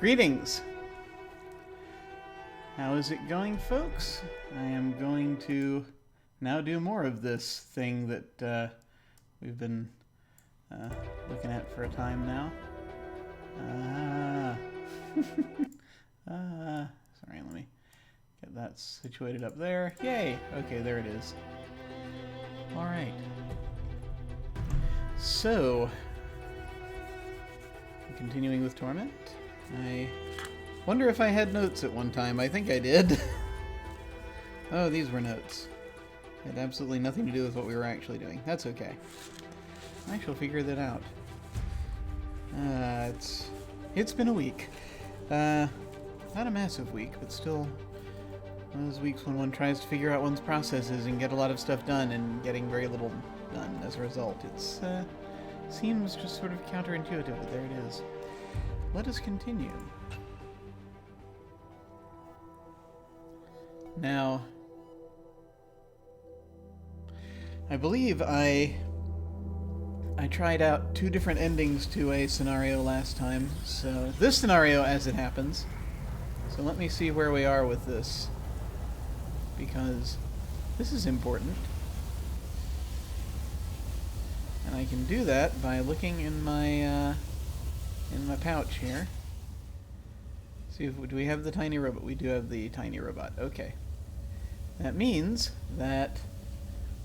Greetings! How is it going, folks? I am going to now do more of this thing that we've been looking at for a time now. Sorry, let me get that situated up there. Yay! Okay, there it is. Alright. So, continuing with Torment. I wonder if I had notes at one time. I think I did. Oh, these were notes. Had absolutely nothing to do with what we were actually doing. That's okay. I shall figure that out. It's been a week. Not a massive week, but still one of those weeks when one tries to figure out one's processes and get a lot of stuff done and getting very little done as a result. It's seems just sort of counterintuitive, but there it is. Let us continue. Now, I believe I tried out 2 different endings to a scenario last time, so this scenario as it happens. So let me see where we are with this, because this is important. And I can do that by looking in my pouch here. See if do we have the tiny robot? We do have the tiny robot. Okay. That means that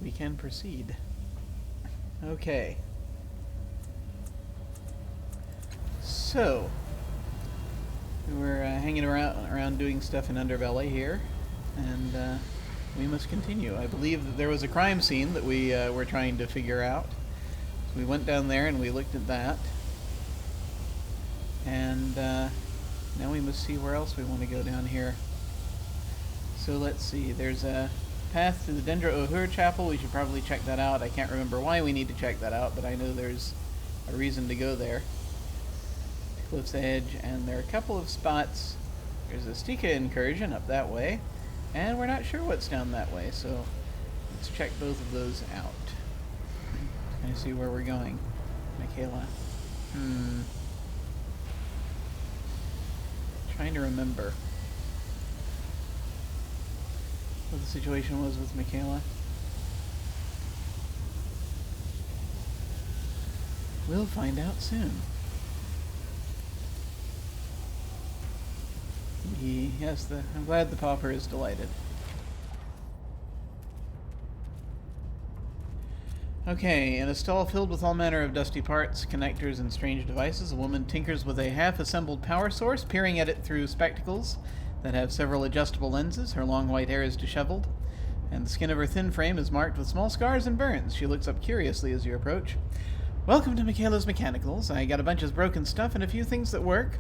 we can proceed. Okay. So we're hanging around doing stuff in Underbelly here, and we must continue. I believe that there was a crime scene that we were trying to figure out. So we went down there and we looked at that. And now we must see where else we want to go down here. So let's see, there's a path to the Dendra Ohur Chapel. We should probably check that out. I can't remember why we need to check that out, but I know there's a reason to go there. Cliff's Edge, and there are a couple of spots. There's a Sticha incursion up that way, and we're not sure what's down that way, so let's check both of those out. Can I see where we're going? Michaela. Trying to remember what the situation was with Michaela. We'll find out soon. Yes, I'm glad the pauper is delighted. Okay, in a stall filled with all manner of dusty parts, connectors, and strange devices, a woman tinkers with a half-assembled power source, peering at it through spectacles that have several adjustable lenses. Her long white hair is disheveled, and the skin of her thin frame is marked with small scars and burns. She looks up curiously as you approach. Welcome to Michaela's Mechanicals. I got a bunch of broken stuff and a few things that work.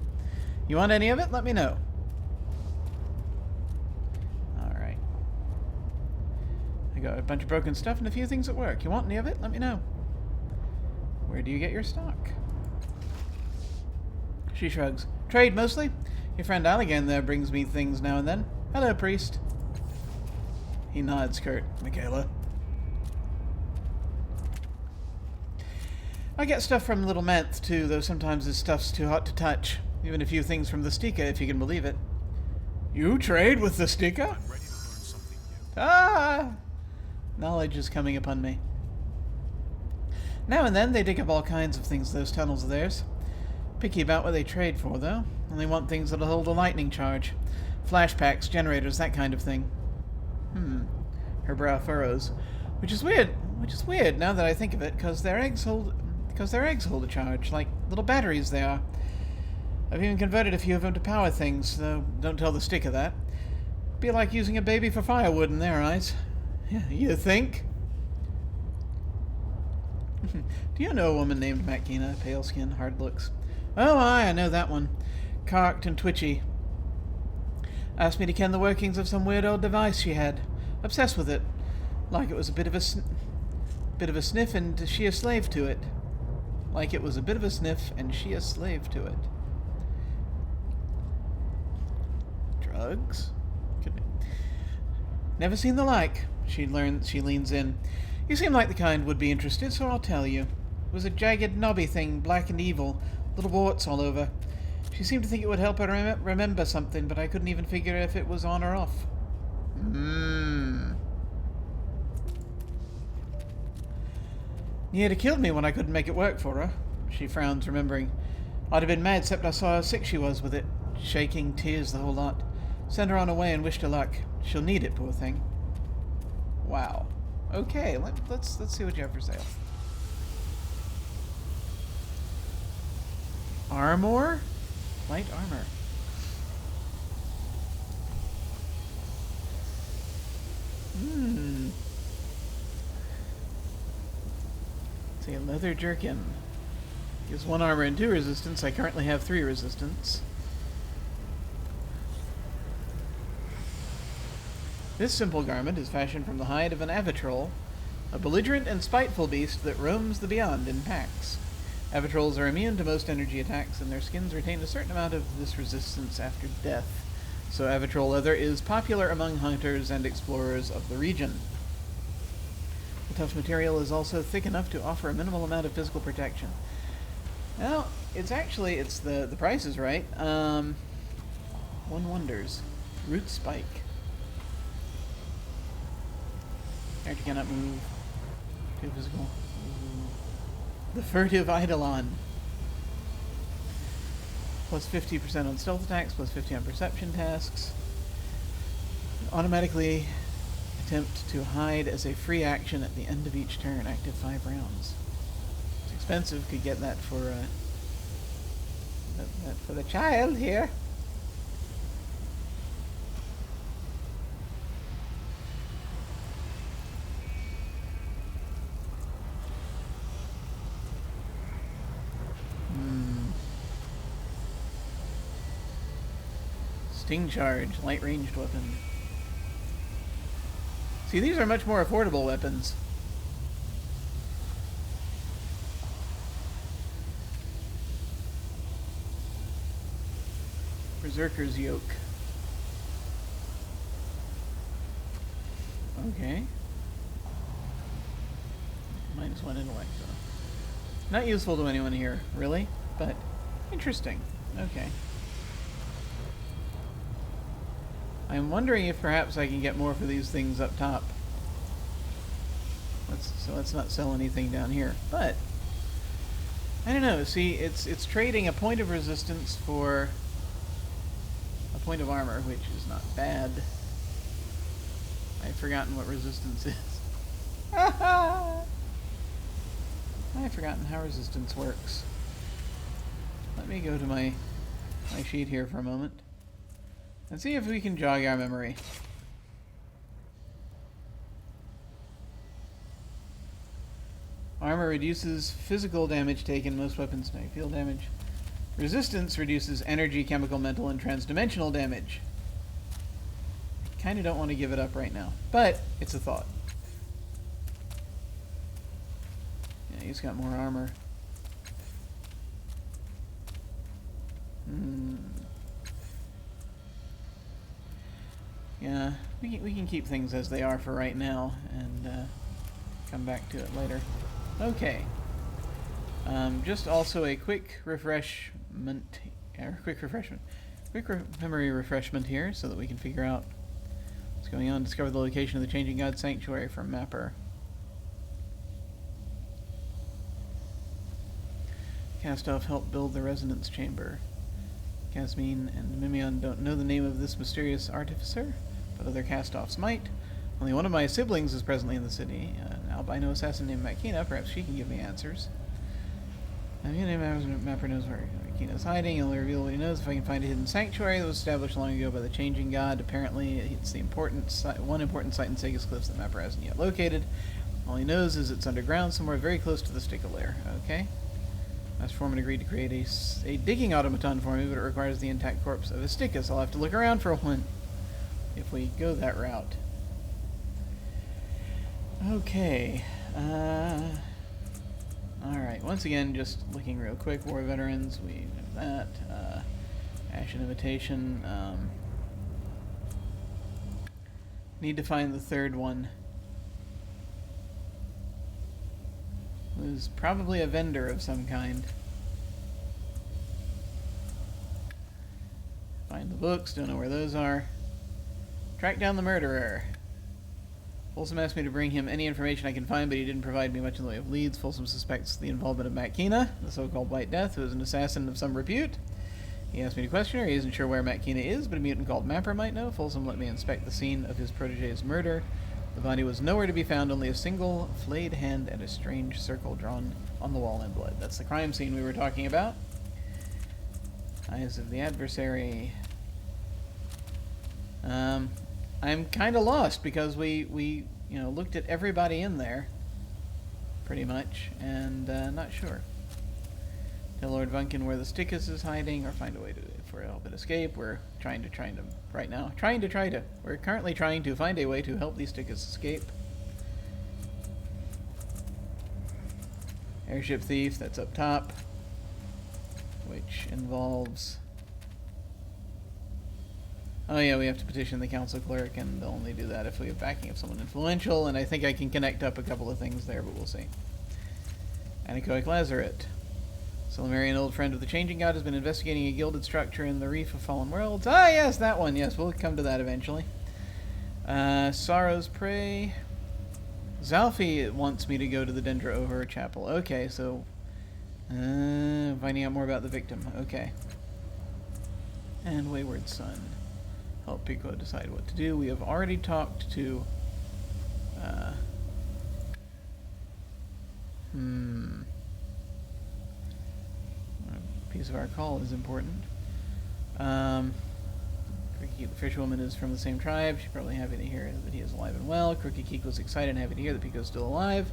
You want any of it? Let me know. I got a bunch of broken stuff and a few things at work. You want any of it? Let me know. Where do you get your stock? She shrugs. Trade, mostly. Your friend Allegan there brings me things now and then. Hello, priest. He nods, Kurt. Michaela. I get stuff from Little Menth, too, though sometimes his stuff's too hot to touch. Even a few things from the Sticha, if you can believe it. You trade with the Sticha? I'm ready to learn something new. Ah! Knowledge is coming upon me. Now and then they dig up all kinds of things, those tunnels of theirs. Picky about what they trade for, though. Only want things that'll hold a lightning charge. Flash packs, generators, that kind of thing. Her brow furrows. Which is weird now that I think of it, because their eggs hold a charge, like little batteries they are. I've even converted a few of them to power things, though don't tell the Sticha that. Be like using a baby for firewood in their eyes. Yeah, you think? Do you know a woman named Makina? Pale skin, hard looks. Oh, I know that one. Carked and twitchy. Asked me to ken the workings of some weird old device she had. Obsessed with it. Like it was a bit of a sniff and she a slave to it. Like it was a bit of a sniff and she a slave to it. Drugs? Could be. Never seen the like. She leans in. You seem like the kind would be interested, so I'll tell you. It was a jagged, knobby thing, black and evil, little warts all over. She seemed to think it would help her remember something, but I couldn't even figure if it was on or off. You'd have killed me when I couldn't make it work for her. She frowns, remembering. I'd have been mad, except I saw how sick she was with it. Shaking, tears, the whole lot. Send her on her way and wished her luck. She'll need it, poor thing. Wow. Okay, let's see what you have for sale. Armor? Light armor. See, a leather jerkin. Gives 1 armor and 2 resistance. I currently have 3 resistance. This simple garment is fashioned from the hide of an avitrol, a belligerent and spiteful beast that roams the beyond in packs. Avitrols are immune to most energy attacks, and their skins retain a certain amount of this resistance after death. So avitrol leather is popular among hunters and explorers of the region. The tough material is also thick enough to offer a minimal amount of physical protection. Now, it's the price is right. One wonders. Root spike. Character cannot move. Too physical. The furtive Eidolon. Plus 50% on stealth attacks, plus 50 on perception tasks. Automatically attempt to hide as a free action at the end of each turn. Active 5 rounds. It's expensive. Could get that for the child here. Sting charge, light ranged weapon. See, these are much more affordable weapons. Berserker's yoke. Okay. -1 intellect, though. Not useful to anyone here, really, but interesting. Okay. I'm wondering if perhaps I can get more for these things up top. Let's not sell anything down here. But I don't know. See, it's trading a point of resistance for a point of armor, which is not bad. I've forgotten what resistance is. I've forgotten how resistance works. Let me go to my sheet here for a moment. Let's see if we can jog our memory. Armor reduces physical damage taken. Most weapons take field damage. Resistance reduces energy, chemical, mental, and transdimensional damage. I kind of don't want to give it up right now, but it's a thought. Yeah, he's got more armor. Yeah, we can keep things as they are for right now, and come back to it later. Okay. Just also a quick refreshment, quick memory refreshment here, so that we can figure out what's going on. Discover the location of the Changing God Sanctuary from Mapper. Castoff helped build the resonance chamber. Casmine and Mimion don't know the name of this mysterious artificer, but other Castoffs might. Only one of my siblings is presently in the city, an albino assassin named Makina. Perhaps she can give me answers. Mapper knows where Makina is hiding. He'll only reveal what he knows if I can find a hidden sanctuary that was established long ago by the Changing God. Apparently, it's the one important site in Sega's Cliffs that Mapper hasn't yet located. All he knows is it's underground somewhere very close to the Sticha lair. Okay. Master Foreman agreed to create a digging automaton for me, but it requires the intact corpse of a Sticha, so I'll have to look around for one if we go that route. Okay. Alright, once again, just looking real quick. War Veterans, we have that. Ashen Invitation. Need to find the third one. It was probably a vendor of some kind. Find the books, don't know where those are. Track down the murderer. Folsom asked me to bring him any information I can find, but he didn't provide me much in the way of leads. Folsom suspects the involvement of Matkina, the so-called White Death, who is an assassin of some repute. He asked me to question her. He isn't sure where Matkina is, but a mutant called Mapper might know. Folsom let me inspect the scene of his protege's murder. The body was nowhere to be found, only a single flayed hand and a strange circle drawn on the wall in blood. That's the crime scene we were talking about. Eyes of the adversary. I'm kind of lost because we looked at everybody in there, pretty much, and not sure. Tell Lord Vunkin where the Stichas is hiding, or find a way for help it escape. We're currently trying to find a way to help these Stichas escape. Airship thief, that's up top, which involves... Oh yeah, we have to petition the council clerk, and they'll only do that if we have backing of someone influential, and I think I can connect up a couple of things there, but we'll see. Anechoic Lazaret. Solomarian, old friend of the Changing God, has been investigating a gilded structure in the Reef of Fallen Worlds. Ah yes, that one, yes, we'll come to that eventually. Sorrow's Prey. Zalfi wants me to go to the Dendra Over Chapel. Okay, so... finding out more about the victim. Okay. And Wayward Son. Help Pico decide what to do. We have already talked to... A piece of our call is important. Crooked Keek, the Fishwoman, is from the same tribe. She's probably happy to hear that he is alive and well. Crooked Keek was excited and happy to hear that Pico is still alive.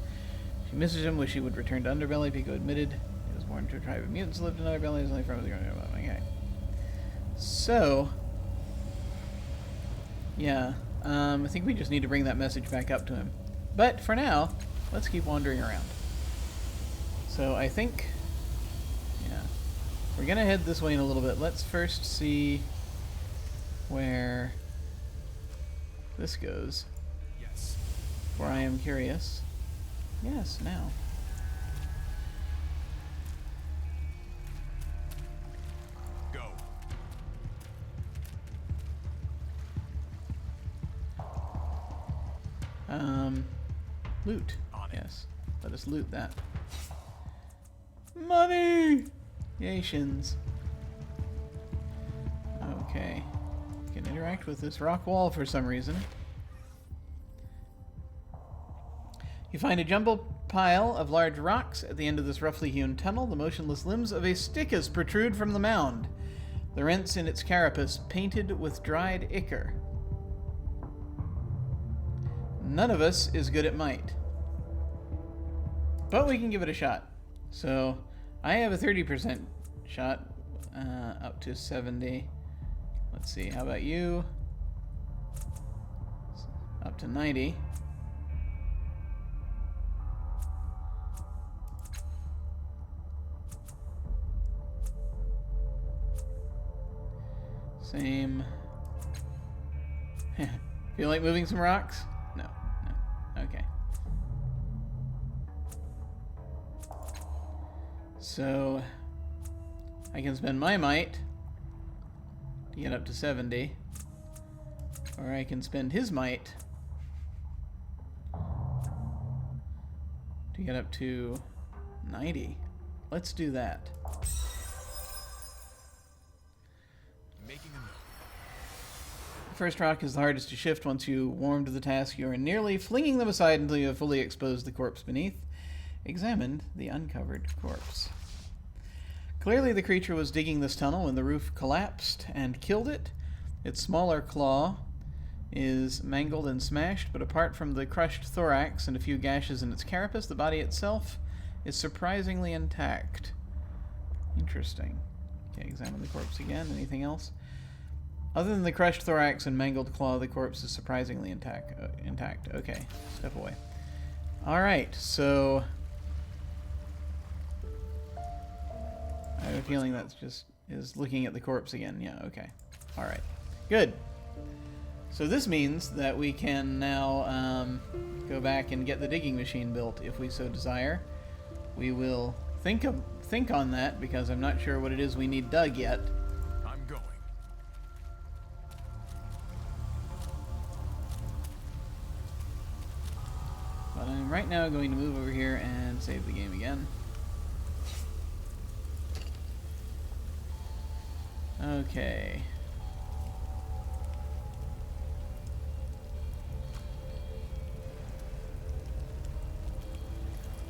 She misses him, wish he would return to Underbelly. Pico admitted he was born to a tribe of mutants who lived in Underbelly. He's only from the okay. So... yeah, I think we just need to bring that message back up to him. But for now, let's keep wandering around. So I think, yeah, we're going to head this way in a little bit. Let's first see where this goes. Yes. For I am curious. Yes, now. Go. Loot. On it. Yes. Let us loot that. Money! Yations. Okay. You can interact with this rock wall for some reason. You find a jumbled pile of large rocks at the end of this roughly hewn tunnel. The motionless limbs of a Stichas protrude from the mound, the rents in its carapace painted with dried ichor. None of us is good at might, but we can give it a shot. So I have a 30% shot, up to 70. Let's see, how about you? Up to 90. Same. Feel like moving some rocks? No. Okay. So I can spend my might to get up to 70, or I can spend his might to get up to 90. Let's do that. Making a note. The first rock is the hardest to shift. Once you warm to the task, you are nearly flinging them aside until you have fully exposed the corpse beneath. Examined the uncovered corpse. Clearly the creature was digging this tunnel when the roof collapsed and killed it. Its smaller claw is mangled and smashed, but apart from the crushed thorax and a few gashes in its carapace, the body itself is surprisingly intact. Interesting. Okay, examine the corpse again. Anything else? Other than the crushed thorax and mangled claw, the corpse is surprisingly intact. Okay, step away. Alright, so... I have a feeling that's just is looking at the corpse again. Yeah, okay. Alright. Good. So this means that we can now go back and get the digging machine built if we so desire. We will think on that because I'm not sure what it is we need dug yet. I'm going. right now going to move over here and save the game again. Okay.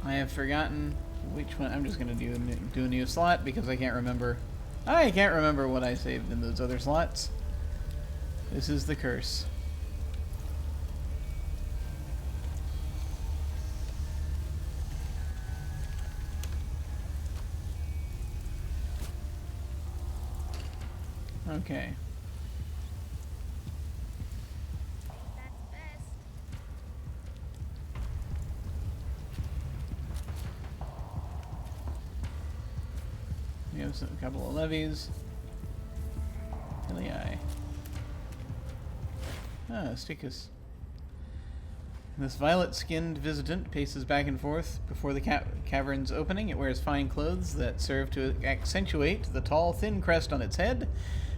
I have forgotten which one. I'm just going to do a new slot because I can't remember. I can't remember what I saved in those other slots. This is the curse. Okay. That's best. We have a couple of levies. Hilly-eye. Ah, Stichas. This violet-skinned visitant paces back and forth before the cavern's opening. It wears fine clothes that serve to accentuate the tall, thin crest on its head.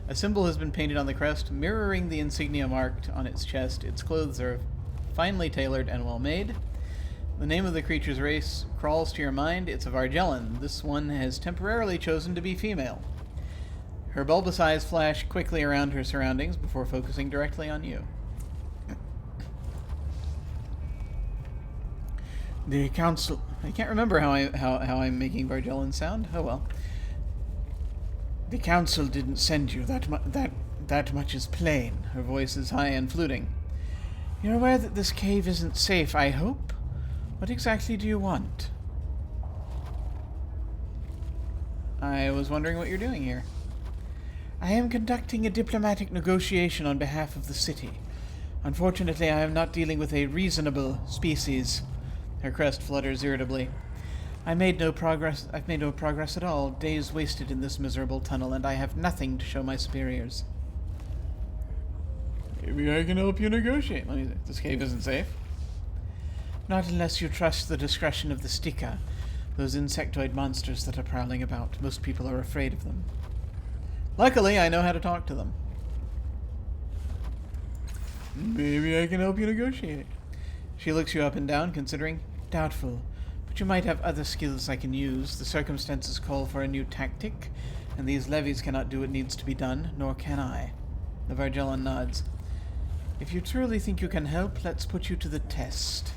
A symbol has been painted on the crest, mirroring the insignia marked on its chest. Its clothes are finely tailored and well made. The name of the creature's race crawls to your mind. It's a Vargellan. This one has temporarily chosen to be female. Her bulbous eyes flash quickly around her surroundings before focusing directly on you. The council... I can't remember how I'm making Vargellan sound. Oh well. The council didn't send you. That much is plain. Her voice is high and fluting. You're aware that this cave isn't safe, I hope? What exactly do you want? I was wondering what you're doing here. I am conducting a diplomatic negotiation on behalf of the city. Unfortunately, I am not dealing with a reasonable species. Her crest flutters irritably. I've made no progress at all. Days wasted in this miserable tunnel, and I have nothing to show my superiors. Maybe I can help you negotiate. This cave isn't safe. Not unless you trust the discretion of the Sticha, those insectoid monsters that are prowling about. Most people are afraid of them. Luckily, I know how to talk to them. Maybe I can help you negotiate. She looks you up and down, considering. Doubtful. But you might have other skills I can use. The circumstances call for a new tactic, and these levies cannot do what needs to be done, nor can I. The Vargellan nods. If you truly think you can help, let's put you to the test.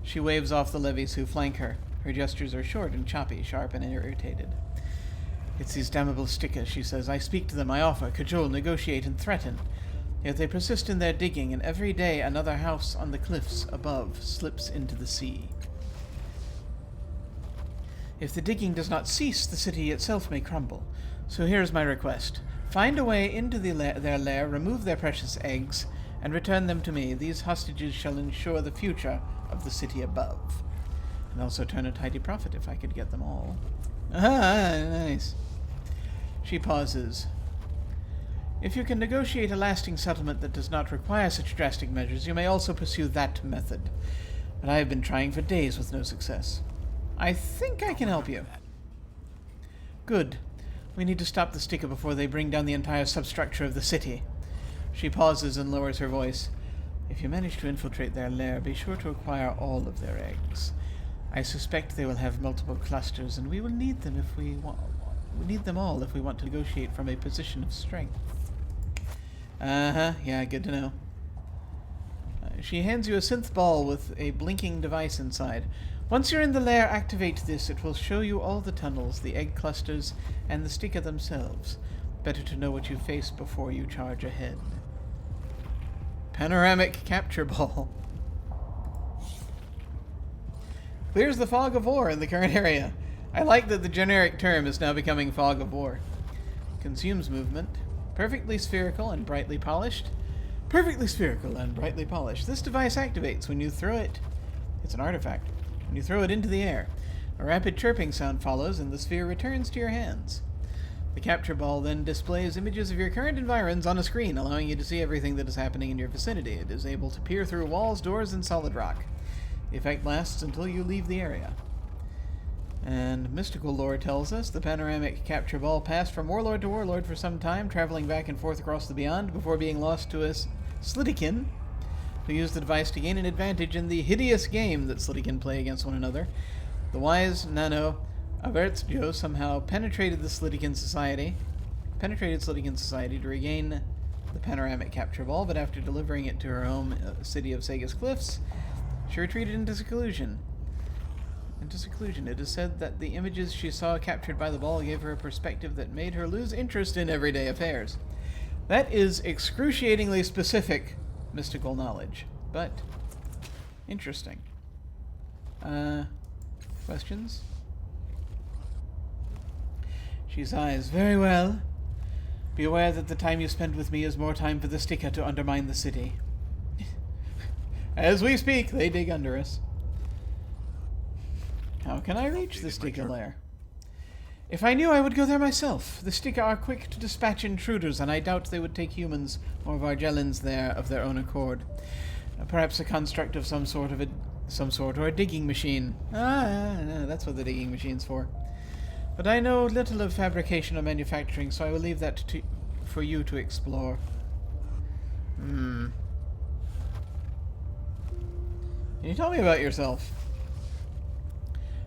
She waves off the levies who flank her. Her gestures are short and choppy, sharp and irritated. It's these damnable Stichas, she says. I speak to them, I offer, cajole, negotiate, and threaten. Yet they persist in their digging, and every day another house on the cliffs above slips into the sea. If the digging does not cease, the city itself may crumble. So here is my request. Find a way into their lair, remove their precious eggs, and return them to me. These hostages shall ensure the future of the city above. And also turn a tidy profit if I could get them all. Ah, nice. She pauses. If you can negotiate a lasting settlement that does not require such drastic measures, you may also pursue that method. But I have been trying for days with no success. I think I can help you. Good. We need to stop the Sticha before they bring down the entire substructure of the city. She pauses and lowers her voice. If you manage to infiltrate their lair, be sure to acquire all of their eggs. I suspect they will have multiple clusters, and we will need them if we want. We need them all if we want to negotiate from a position of strength. Yeah, good to know. She hands you a synth ball with a blinking device inside. Once you're in the lair, activate this. It will show you all the tunnels, the egg clusters, and the Sticha themselves. Better to know what you face before you charge ahead. Panoramic capture ball. Clears the fog of war in the current area. I like that the generic term is now becoming fog of war. Consumes movement. Perfectly spherical and brightly polished. Perfectly spherical and brightly polished. This device activates when you throw it. It's an artifact. When you throw it into the air. A rapid chirping sound follows and the sphere returns to your hands. The capture ball then displays images of your current environs on a screen, allowing you to see everything that is happening in your vicinity. It is able to peer through walls, doors, and solid rock. The effect lasts until you leave the area. And mystical lore tells us the panoramic capture ball passed from warlord to warlord for some time, traveling back and forth across the beyond before being lost to a Slitikin, who use the device to gain an advantage in the hideous game that Slitty can play against one another. The wise Nano Avertsjo somehow penetrated Slittican society to regain the panoramic capture ball, but after delivering it to her home city of Sega's Cliffs, she retreated into seclusion. It is said that the images she saw captured by the ball gave her a perspective that made her lose interest in everyday affairs. That is excruciatingly specific mystical knowledge, but interesting. Questions? She sighs. Very well. Be aware that the time you spend with me is more time for the Sticha to undermine the city. As we speak, they dig under us. How can I reach the Sticha lair? If I knew, I would go there myself. The Sticha are quick to dispatch intruders, and I doubt they would take humans or Vargellans there of their own accord. Perhaps a construct of some sort, or a digging machine. No, that's what the digging machine's for. But I know little of fabrication or manufacturing, so I will leave that for you to explore. Can you tell me about yourself?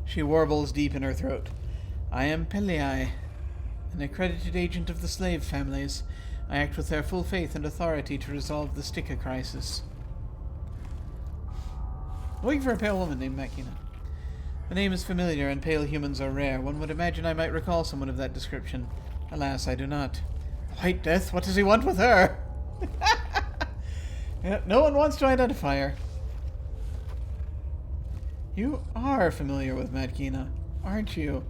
She warbles deep in her throat. I am Pelei, an accredited agent of the slave families. I act with their full faith and authority to resolve the Sticha crisis. Looking for a pale woman named Makina. The name is familiar, and pale humans are rare. One would imagine I might recall someone of that description. Alas, I do not. White Death? What does he want with her? Yeah, no one wants to identify her. You are familiar with Makina, aren't you?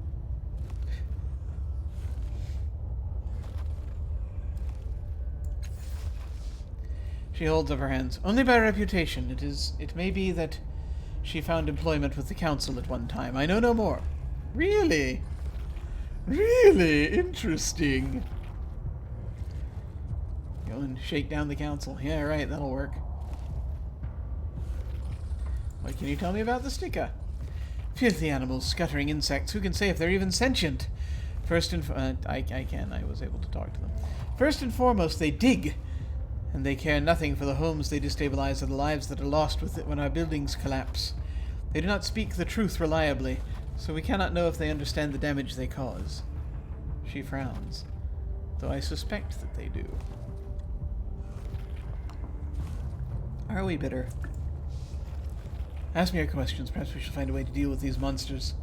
She holds up her hands. Only by reputation. It may be that she found employment with the council at one time. I know no more. Really? Really interesting. Go and shake down the council. Yeah, right, that'll work. What can you tell me about the Sticha? Filthy animals, scuttering insects. Who can say if they're even sentient? I was able to talk to them. First and foremost, they dig. And they care nothing for the homes they destabilize or the lives that are lost with it when our buildings collapse. They do not speak the truth reliably, so we cannot know if they understand the damage they cause. She frowns, though I suspect that they do. Are we bitter? Ask me your questions. Perhaps we shall find a way to deal with these monsters.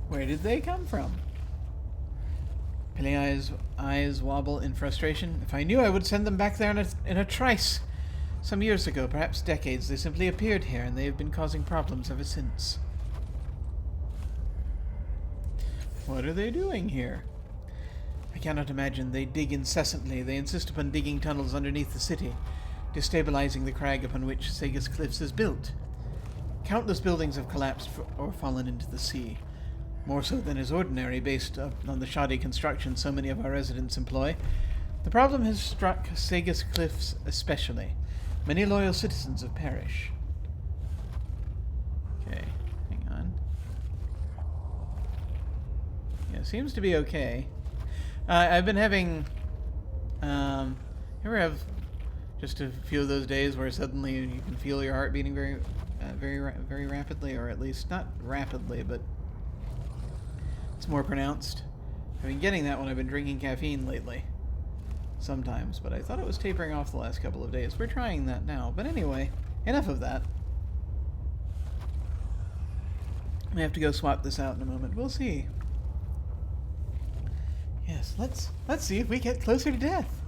Where did they come from? Pelei's eyes wobble in frustration. If I knew, I would send them back there in a trice. Some years ago, perhaps decades, they simply appeared here, and they have been causing problems ever since. What are they doing here? I cannot imagine. They dig incessantly. They insist upon digging tunnels underneath the city, destabilizing the crag upon which Sega's Cliffs is built. Countless buildings have collapsed or fallen into the sea. More so than is ordinary, based on the shoddy construction so many of our residents employ. The problem has struck Sega's Cliffs especially. Many loyal citizens have perished. Okay, hang on. Yeah, seems to be okay. I've been having... you ever have just a few of those days where suddenly you can feel your heart beating very rapidly, or at least not rapidly, but it's more pronounced. I've been getting that when I've been drinking caffeine lately. Sometimes, but I thought it was tapering off the last couple of days. We're trying that now. But anyway, enough of that. I have to go swap this out in a moment. We'll see. Yes, let's see if we get closer to death.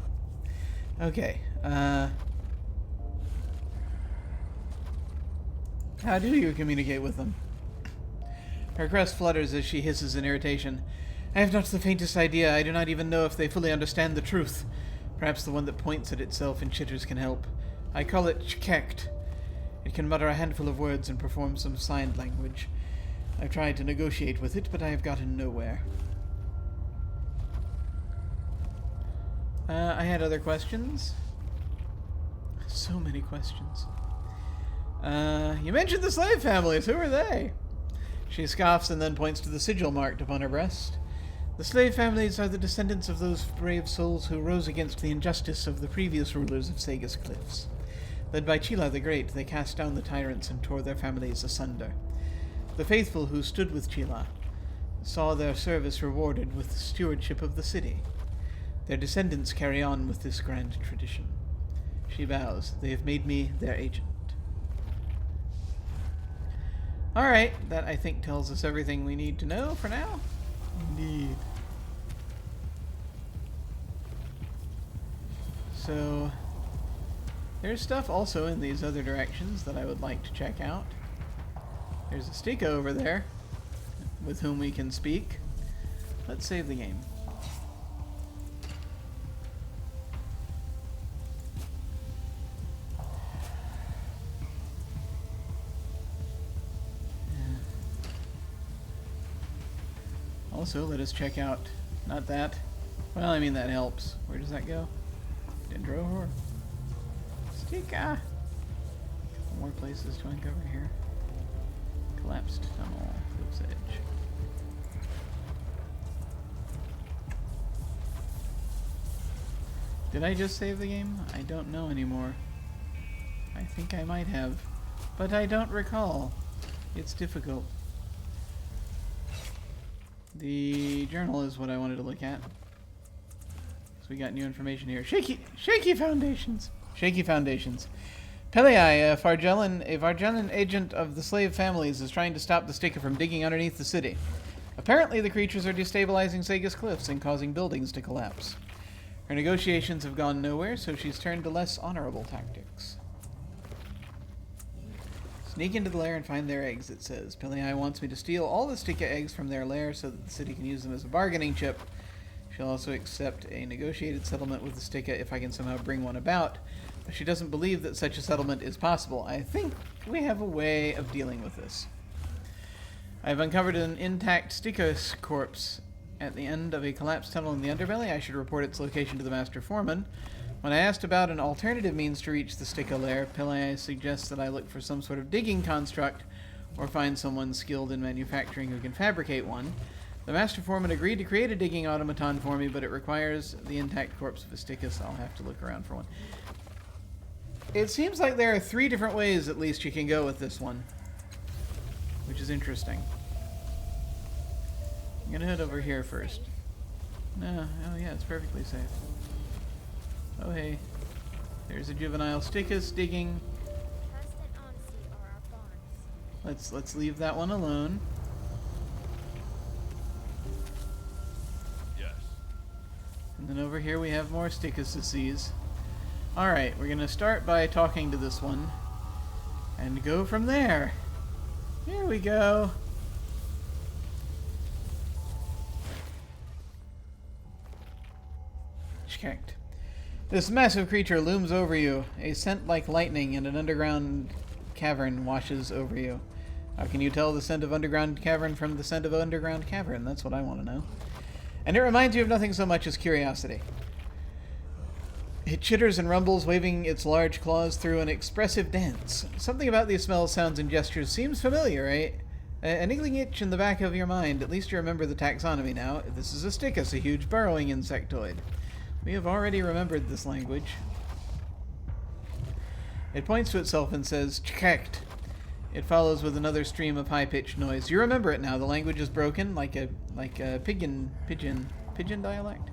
Okay. How do you communicate with them? Her crest flutters as she hisses in irritation. I have not the faintest idea. I do not even know if they fully understand the truth. Perhaps the one that points at itself and chitters can help. I call it Chkekt. It can mutter a handful of words and perform some signed language. I've tried to negotiate with it, but I have gotten nowhere. I had other questions. So many questions. You mentioned the slave families. Who are they? She scoffs and then points to the sigil marked upon her breast. The slave families are the descendants of those brave souls who rose against the injustice of the previous rulers of Sega's Cliffs. Led by Chila the Great, they cast down the tyrants and tore their families asunder. The faithful who stood with Chila saw their service rewarded with the stewardship of the city. Their descendants carry on with this grand tradition. She bows. They have made me their agent. Alright, that I think tells us everything we need to know for now. Indeed. So, there's stuff also in these other directions that I would like to check out. There's a Sticha over there with whom we can speak. Let's save the game. Also, let us check out, not that. Well, I mean, that helps. Where does that go? Dendrohor. Sticha. More places to uncover here. Collapsed tunnel. Cliff's edge. Did I just save the game? I don't know anymore. I think I might have. But I don't recall. It's difficult. The journal is what I wanted to look at. So we got new information here. Shaky foundations. Shaky foundations. Pelei, a Vargellan agent of the slave families, is trying to stop the Sticha from digging underneath the city. Apparently, the creatures are destabilizing Sega's cliffs and causing buildings to collapse. Her negotiations have gone nowhere, so she's turned to less honorable tactics. Sneak into the lair and find their eggs, it says. Pelei wants me to steal all the Sticha eggs from their lair so that the city can use them as a bargaining chip. She'll also accept a negotiated settlement with the Sticha if I can somehow bring one about, but she doesn't believe that such a settlement is possible. I think we have a way of dealing with this. I've uncovered an intact Sticha corpse at the end of a collapsed tunnel in the underbelly. I should report its location to the Master Foreman. When I asked about an alternative means to reach the Sticha lair, Pelei suggests that I look for some sort of digging construct or find someone skilled in manufacturing who can fabricate one. The Master Foreman agreed to create a digging automaton for me, but it requires the intact corpse of a Sticha, so I'll have to look around for one. It seems like there are 3 different ways at least you can go with this one, which is interesting. I'm gonna head over here first. No, oh yeah, it's perfectly safe. Oh hey, there's a juvenile Stichus digging. Trust and honesty are our bonds. Let's leave that one alone. Yes. And then over here we have more Stichuses. Alright, we're gonna start by talking to this one and go from there. Here we go. Checked. This massive creature looms over you. A scent like lightning in an underground cavern washes over you. How can you tell the scent of underground cavern from the scent of underground cavern? That's what I want to know. And it reminds you of nothing so much as curiosity. It chitters and rumbles, waving its large claws through an expressive dance. Something about these smells, sounds, and gestures seems familiar, right? A niggling itch in the back of your mind. At least you remember the taxonomy now. This is a Stichus, a huge burrowing insectoid. We have already remembered this language. It points to itself and says, "Checked." It follows with another stream of high-pitched noise. You remember it now. The language is broken, like a pigeon dialect.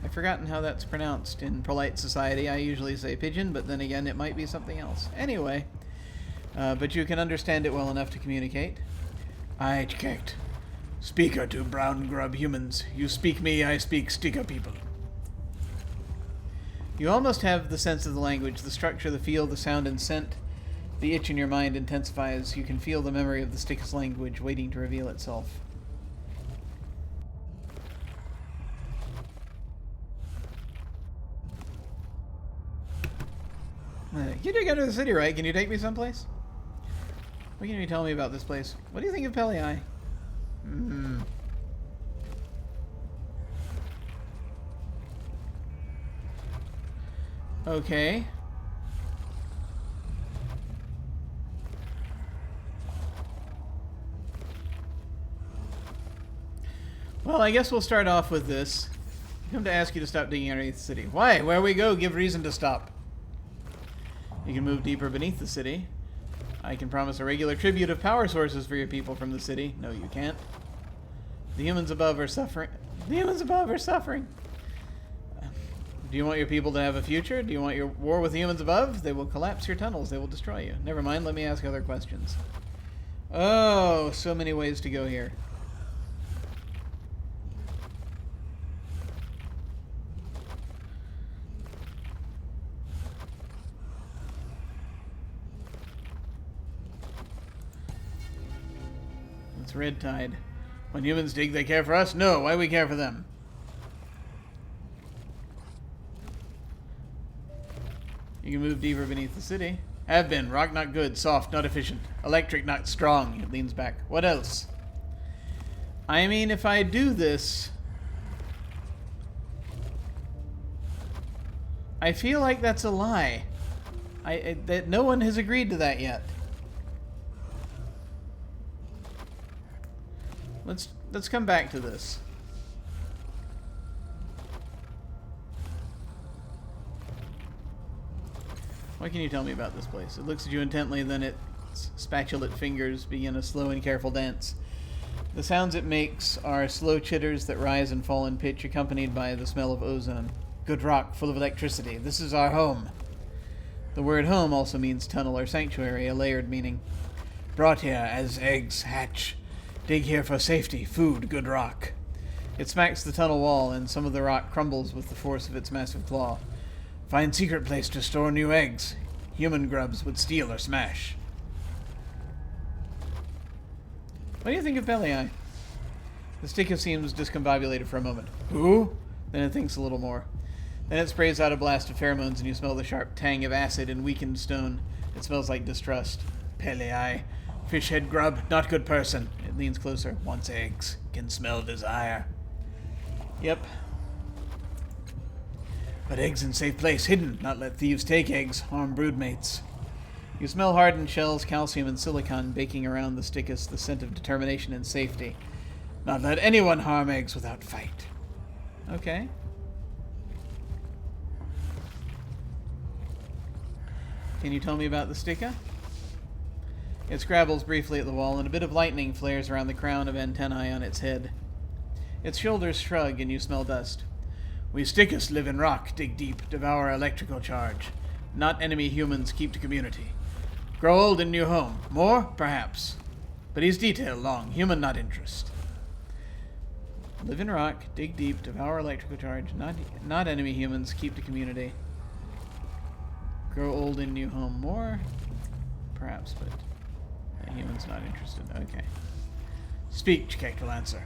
I've forgotten how that's pronounced in polite society. I usually say pigeon, but then again, it might be something else. Anyway, but you can understand it well enough to communicate. I checked. Speaker to brown grub humans. You speak me, I speak Sticha people. You almost have the sense of the language, the structure, the feel, the sound, and scent. The itch in your mind intensifies. You can feel the memory of the Stichus language waiting to reveal itself. You did go to the city, right? Can you take me someplace? What can you tell me about this place? What do you think of Pelei? Okay. Well, Well, I guess we'll start off with this. I come to ask you to stop digging underneath the city. Why? Where we go, give reason to stop. You can move deeper beneath the city. I can promise a regular tribute of power sources for your people from the city. No, you can't. The humans above are suffering. The humans above are suffering. Do you want your people to have a future? Do you want your war with the humans above? They will collapse your tunnels. They will destroy you. Never mind, let me ask other questions. Oh, so many ways to go here. It's red tide. When humans dig, they care for us? No, why we care for them? You can move deeper beneath the city. Have been. Rock not good. Soft, not efficient. Electric not strong. It leans back. What else? I mean, if I do this... I feel like that's a lie. That no one has agreed to that yet. Let's come back to this. What can you tell me about this place? It looks at you intently, then its spatulate fingers begin a slow and careful dance. The sounds it makes are slow chitters that rise and fall in pitch, accompanied by the smell of ozone. Good rock, full of electricity. This is our home. The word home also means tunnel or sanctuary, a layered meaning. Brought here as eggs hatch. Dig here for safety, food, good rock. It smacks the tunnel wall, and some of the rock crumbles with the force of its massive claw. Find secret place to store new eggs. Human grubs would steal or smash. What do you think of Belly Eye? The Sticha seems discombobulated for a moment. Who? Then it thinks a little more. Then it sprays out a blast of pheromones, and you smell the sharp tang of acid and weakened stone. It smells like distrust. Belly Eye. Fishhead grub, not good person. It leans closer. Wants eggs. Can smell desire. Yep. But eggs in safe place, hidden. Not let thieves take eggs. Harm broodmates. You smell hardened shells, calcium, and silicon baking around the Stichus, the scent of determination and safety. Not let anyone harm eggs without fight. Okay. Can you tell me about the Sticha? It scrabbles briefly at the wall, and a bit of lightning flares around the crown of antennae on its head. Its shoulders shrug, and you smell dust. We Stichus live in rock, dig deep, devour electrical charge. Not enemy humans, keep to community. Grow old in new home. More? Perhaps. But he's detail long, human not interest. Live in rock, dig deep, devour electrical charge. Not enemy humans, keep to community. Grow old in new home. More? Perhaps, but... humans not interested. Okay. Speak, Chikek will answer.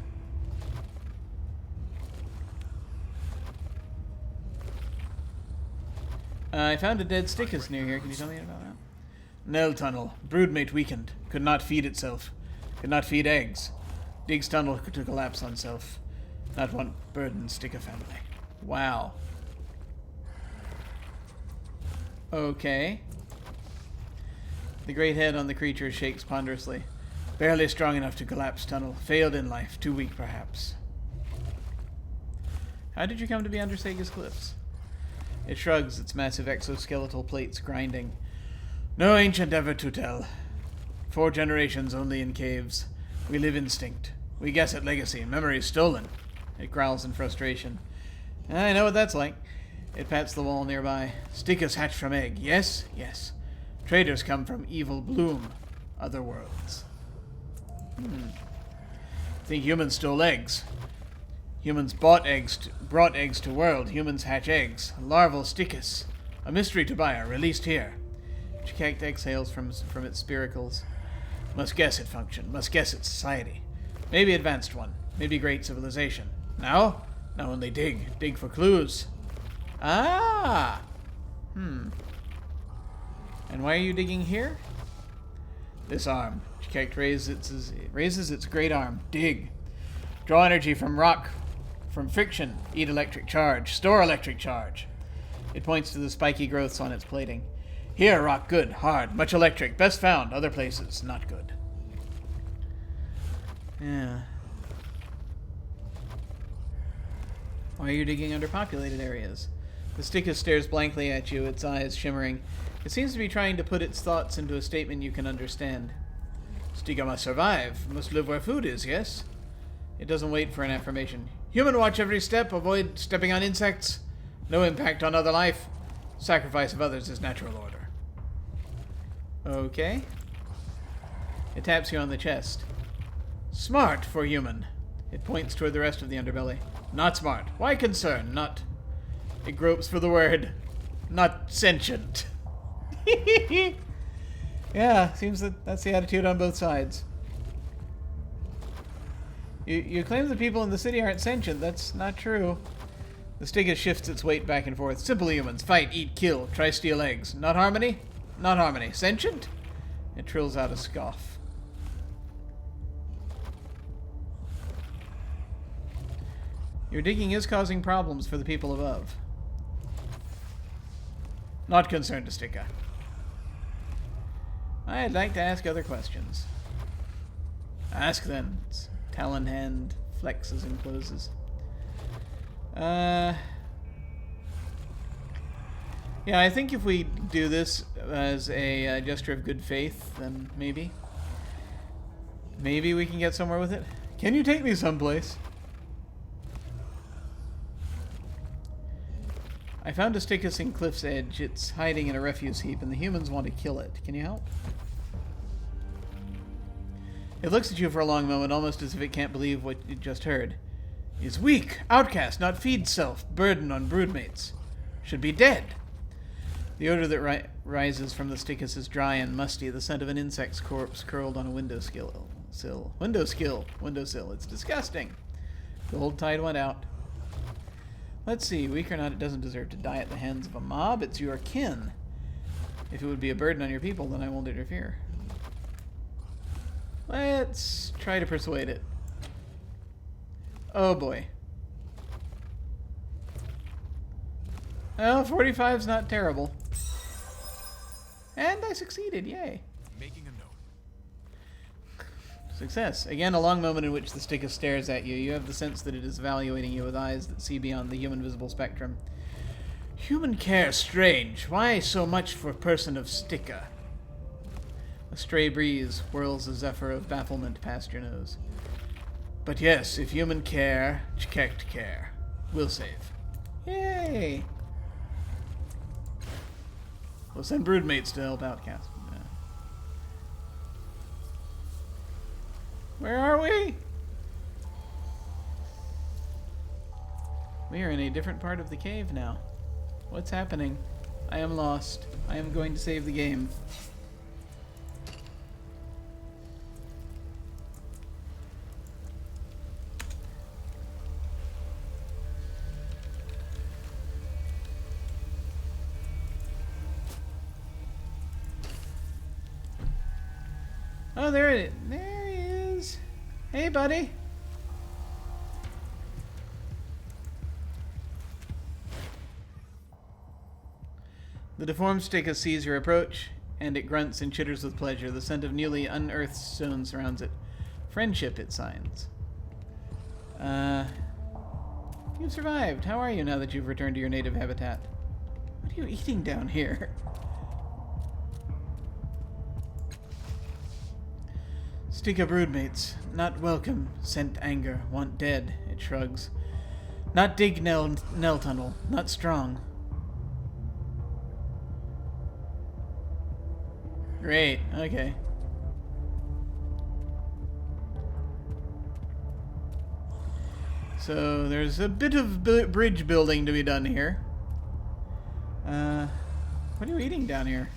I found a dead Stichus near here. Can you tell me about that? Nell tunnel. Broodmate weakened. Could not feed itself. Could not feed eggs. Digs tunnel to collapse on self. Not want burden Sticha family. Wow. Okay. The great head on the creature shakes ponderously. Barely strong enough to collapse tunnel. Failed in life. Too weak, perhaps. How did you come to be under Sega's cliffs? It shrugs, its massive exoskeletal plates grinding. No ancient ever to tell. 4 generations only in caves. We live instinct. We guess at legacy. Memory stolen. It growls in frustration. I know what that's like. It pats the wall nearby. Stichus hatched from egg. Yes? Yes. Traders come from evil bloom. Other worlds. Think humans stole eggs. Humans brought eggs to world. Humans hatch eggs. Larval Stichus. A mystery to buyer. Released here. Chikek exhales from its spiracles. Must guess it function. Must guess its society. Maybe advanced one. Maybe great civilization. Now? Now only dig. Dig for clues. Ah! And why are you digging here? This arm. Chikek raises its great arm. Dig. Draw energy from rock. From friction. Eat electric charge. Store electric charge. It points to the spiky growths on its plating. Here, rock good. Hard. Much electric. Best found. Other places. Not good. Yeah. Why are you digging under populated areas? The Sticha stares blankly at you, its eyes shimmering. It seems to be trying to put its thoughts into a statement you can understand. Sticha must survive. Must live where food is, yes? It doesn't wait for an affirmation. Human watch every step. Avoid stepping on insects. No impact on other life. Sacrifice of others is natural order. Okay. It taps you on the chest. Smart for human. It points toward the rest of the underbelly. Not smart. Why concern? Not... It gropes for the word. Not sentient. Yeah, seems that that's the attitude on both sides. You claim the people in the city aren't sentient. That's not true. The Sticha shifts its weight back and forth. Simple humans. Fight, eat, kill. Try steal eggs. Not harmony? Not harmony. Sentient? It trills out a scoff. Your digging is causing problems for the people above. Not concerned, Sticha. I'd like to ask other questions. Ask then. Its talon hand flexes and closes. Yeah, I think if we do this as a gesture of good faith, then maybe we can get somewhere with it. Can you take me someplace? I found a Stichus in Cliff's Edge. It's hiding in a refuse heap, and the humans want to kill it. Can you help? It looks at you for a long moment, almost as if it can't believe what it just heard. Is weak, outcast, not feed self, burden on broodmates. Should be dead. The odor that rises from the Stichus is dry and musty, the scent of an insect's corpse curled on a windowsill. Windowsill. It's disgusting. The old tide went out. Let's see, weak or not, it doesn't deserve to die at the hands of a mob. It's your kin. If it would be a burden on your people, then I won't interfere. Let's try to persuade it. Oh boy. Well, 45's not terrible. And I succeeded, yay. Making a note. Success. Again, a long moment in which the Sticha stares at you. You have the sense that it is evaluating you with eyes that see beyond the human visible spectrum. Human care strange. Why so much for a person of Sticha? A stray breeze whirls a zephyr of bafflement past your nose. But yes, if human care, checked care. We'll save. Yay! We'll send broodmates to help outcasts. Where are we? We are in a different part of the cave now. What's happening? I am lost. I am going to save the game. Oh, there it is. There he is. Hey, buddy. The deformed Sticha sees your approach, and it grunts and chitters with pleasure. The scent of newly unearthed stone surrounds it. Friendship, it signs. You've survived. How are you now that you've returned to your native habitat? What are you eating down here? Sticha broodmates. Not welcome. Scent anger. Want dead. It shrugs. Not dig Nell tunnel. Not strong. Great. Okay. So there's a bit of bridge building to be done here. What are you eating down here?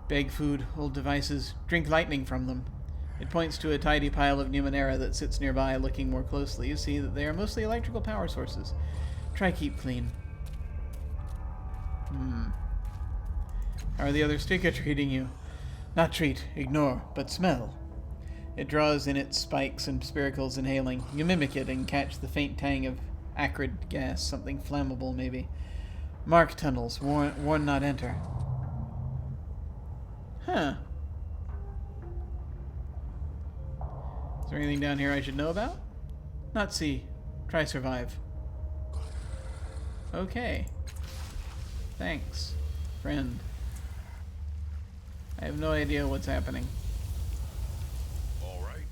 Beg food, old devices, drink lightning from them. It points to a tidy pile of Numenera that sits nearby. Looking more closely, you see that they are mostly electrical power sources. Try keep clean. How are the other Sticha treating you? Not treat, ignore, but smell. It draws in its spikes and spiracles, inhaling. You mimic it and catch the faint tang of acrid gas, something flammable maybe. Mark tunnels, warn not enter. Huh. Is there anything down here I should know about? Not see. Try survive. Okay. Thanks, friend. I have no idea what's happening. All right.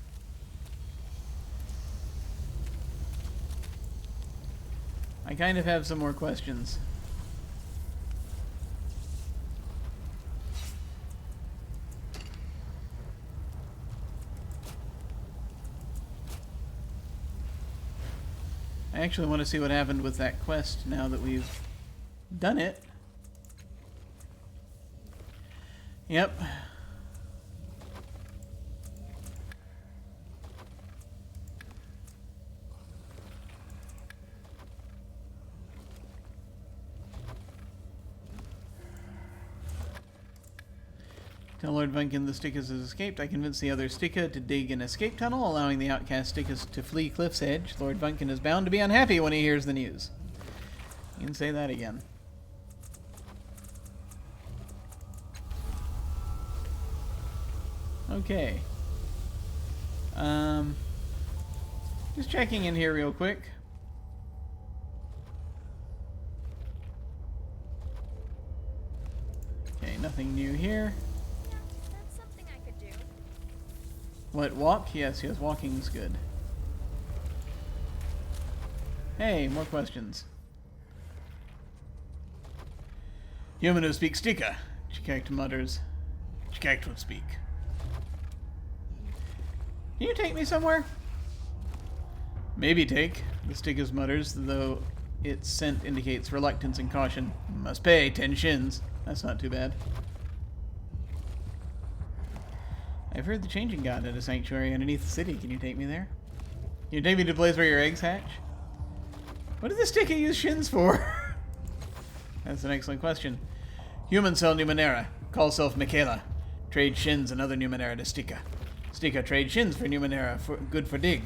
I kind of have some more questions. I actually want to see what happened with that quest now that we've done it. Yep. Tell Lord Vunkin the Stichas has escaped. I convinced the other Sticha to dig an escape tunnel, allowing the outcast Stichas to flee Cliff's Edge. Lord Vunkin is bound to be unhappy when he hears the news. You can say that again. Okay. Just checking in here real quick. Okay, nothing new here. Yeah, that's something I could do. What, walk? Yes, walking's good. Hey, more questions. Human who speaks Sticha, Chikekt mutters. Chikekt would speak. Can you take me somewhere? Maybe take, the Stichas mutters, though its scent indicates reluctance and caution. Must pay 10 shins. That's not too bad. I've heard the changing god at a sanctuary underneath the city. Can you take me there? Can you take me to the place where your eggs hatch? What did the Sticha use shins for? That's an excellent question. Human sell Numenera. Call self Michaela. Trade shins and other Numenera to Sticha. Sticha trade shins for Numenera, good for dig.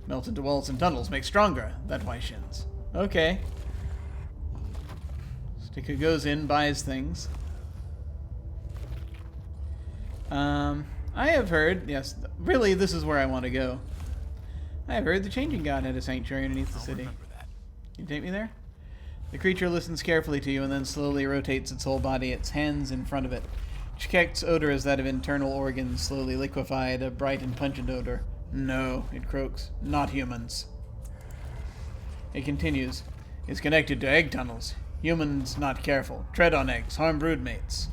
Melt into walls and tunnels, make stronger. That why shins. Okay. Sticha goes in, buys things. I have heard, yes, really this is where I want to go. I have heard the changing god had a sanctuary underneath the I'll city. remember that. Can you take me there? The creature listens carefully to you and then slowly rotates its whole body, its hands in front of it. Chikekt's odor is that of internal organs, slowly liquefied, a bright and pungent odor. No, it croaks. Not humans. It continues. It's connected to egg tunnels. Humans not careful. Tread on eggs. Harm broodmates.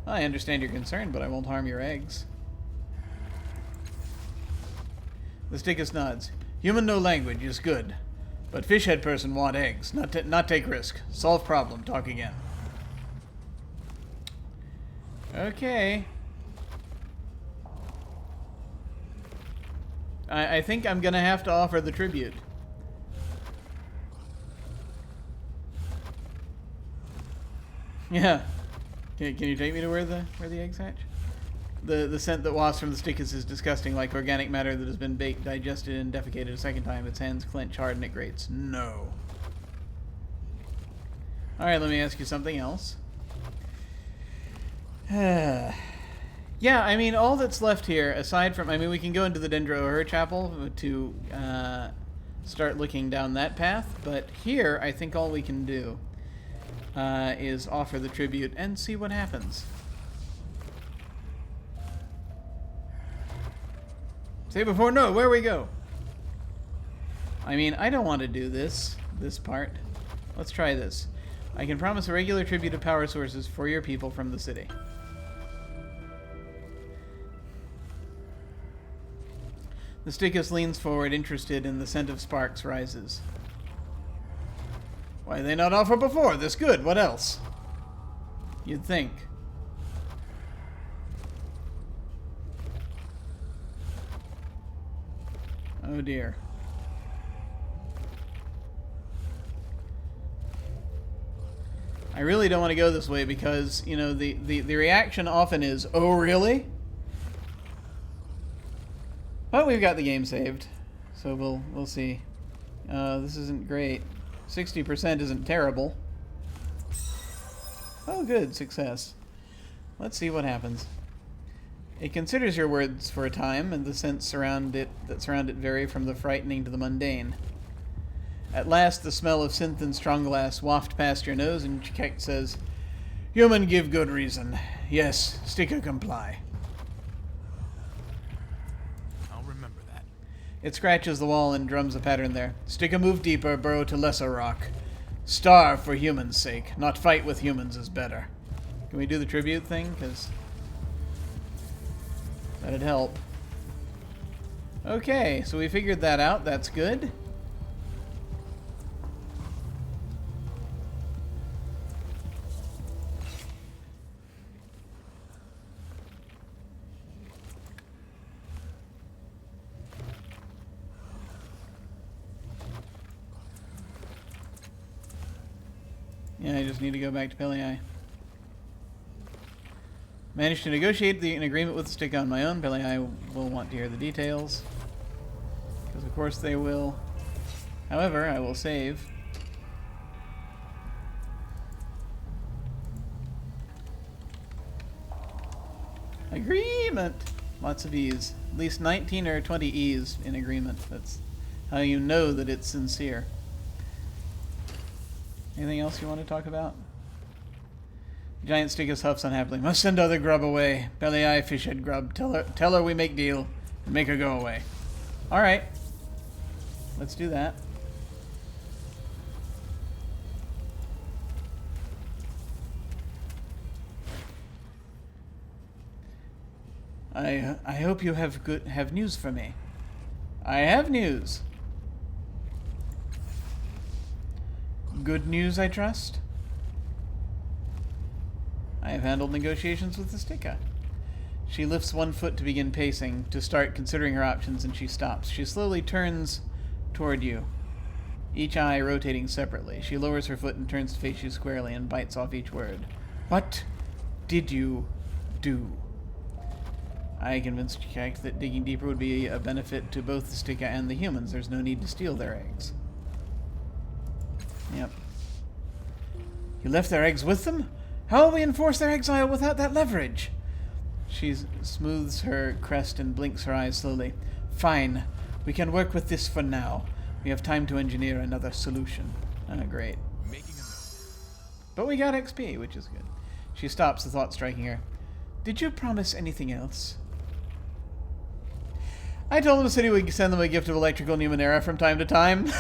I understand your concern, but I won't harm your eggs. The Stichas nods. Human no language is good. But fishhead person want eggs. Not take risk. Solve problem. Talk again. Okay. I think I'm gonna have to offer the tribute. Yeah. Can you take me to where the eggs hatch? The scent that wafts from the Stichas is disgusting, like organic matter that has been baked, digested, and defecated a second time. Its hands clench hard and it grates. No. Alright, let me ask you something else. Yeah, I mean, all that's left here, aside from... I mean, we can go into the Dendro Chapel to start looking down that path, but here, I think all we can do is offer the tribute and see what happens. Say before no, where we go? I mean, I don't want to do this part. Let's try this. I can promise a regular tribute of power sources for your people from the city. The Stichas leans forward, interested, and the scent of sparks rises. Why did they not offer before? This good. What else? You'd think. Oh dear. I really don't want to go this way because, you know, the reaction often is, oh really? But we've got the game saved, so we'll see. This isn't great. 60% isn't terrible. Oh good, success. Let's see what happens. It considers your words for a time, and the scents that surround it vary from the frightening to the mundane. At last, the smell of synth and strong glass waft past your nose, and Chikek says, "Human give good reason. Yes, Sticha comply." I'll remember that. It scratches the wall and drums a pattern there. "Sticha move deeper, burrow to lesser rock. Starve for humans' sake. Not fight with humans is better." Can we do the tribute thing? Because that'd help. Okay, so we figured that out. That's good. Yeah, I just need to go back to Pelei. Managed to negotiate an agreement with Sticha on my own. Pelei will want to hear the details. Because of course they will. However, I will save. Agreement! Lots of E's. At least 19 or 20 E's in agreement. That's how you know that it's sincere. Anything else you want to talk about? Giant Stichus huffs unhappily. "Must send other grub away. Pelei, fishhead grub. Tell her we make deal and make her go away." Alright. Let's do that. I hope you have news for me. I have news. Good news, I trust. I have handled negotiations with the Sticha. She lifts one foot to begin pacing, to start considering her options, and she stops. She slowly turns toward you, each eye rotating separately. She lowers her foot and turns to face you squarely and bites off each word. "What did you do?" I convinced Chikek that digging deeper would be a benefit to both the Sticha and the humans. There's no need to steal their eggs. Yep. "You left their eggs with them? How will we enforce their exile without that leverage?" She smooths her crest and blinks her eyes slowly. "Fine. We can work with this for now. We have time to engineer another solution." Great. Making a note. But we got XP, which is good. She stops, the thought striking her. "Did you promise anything else?" "I told the city we'd send them a gift of electrical Numenera from time to time."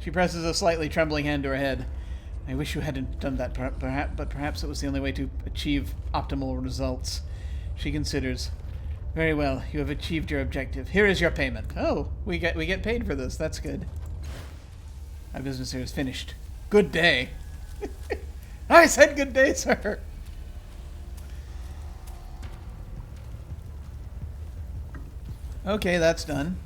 She presses a slightly trembling hand to her head. "I wish you hadn't done that, but perhaps it was the only way to achieve optimal results." She considers. "Very well, you have achieved your objective. Here is your payment." Oh, we get paid for this. That's good. "My business here is finished. Good day." I said good day, sir. Okay, that's done.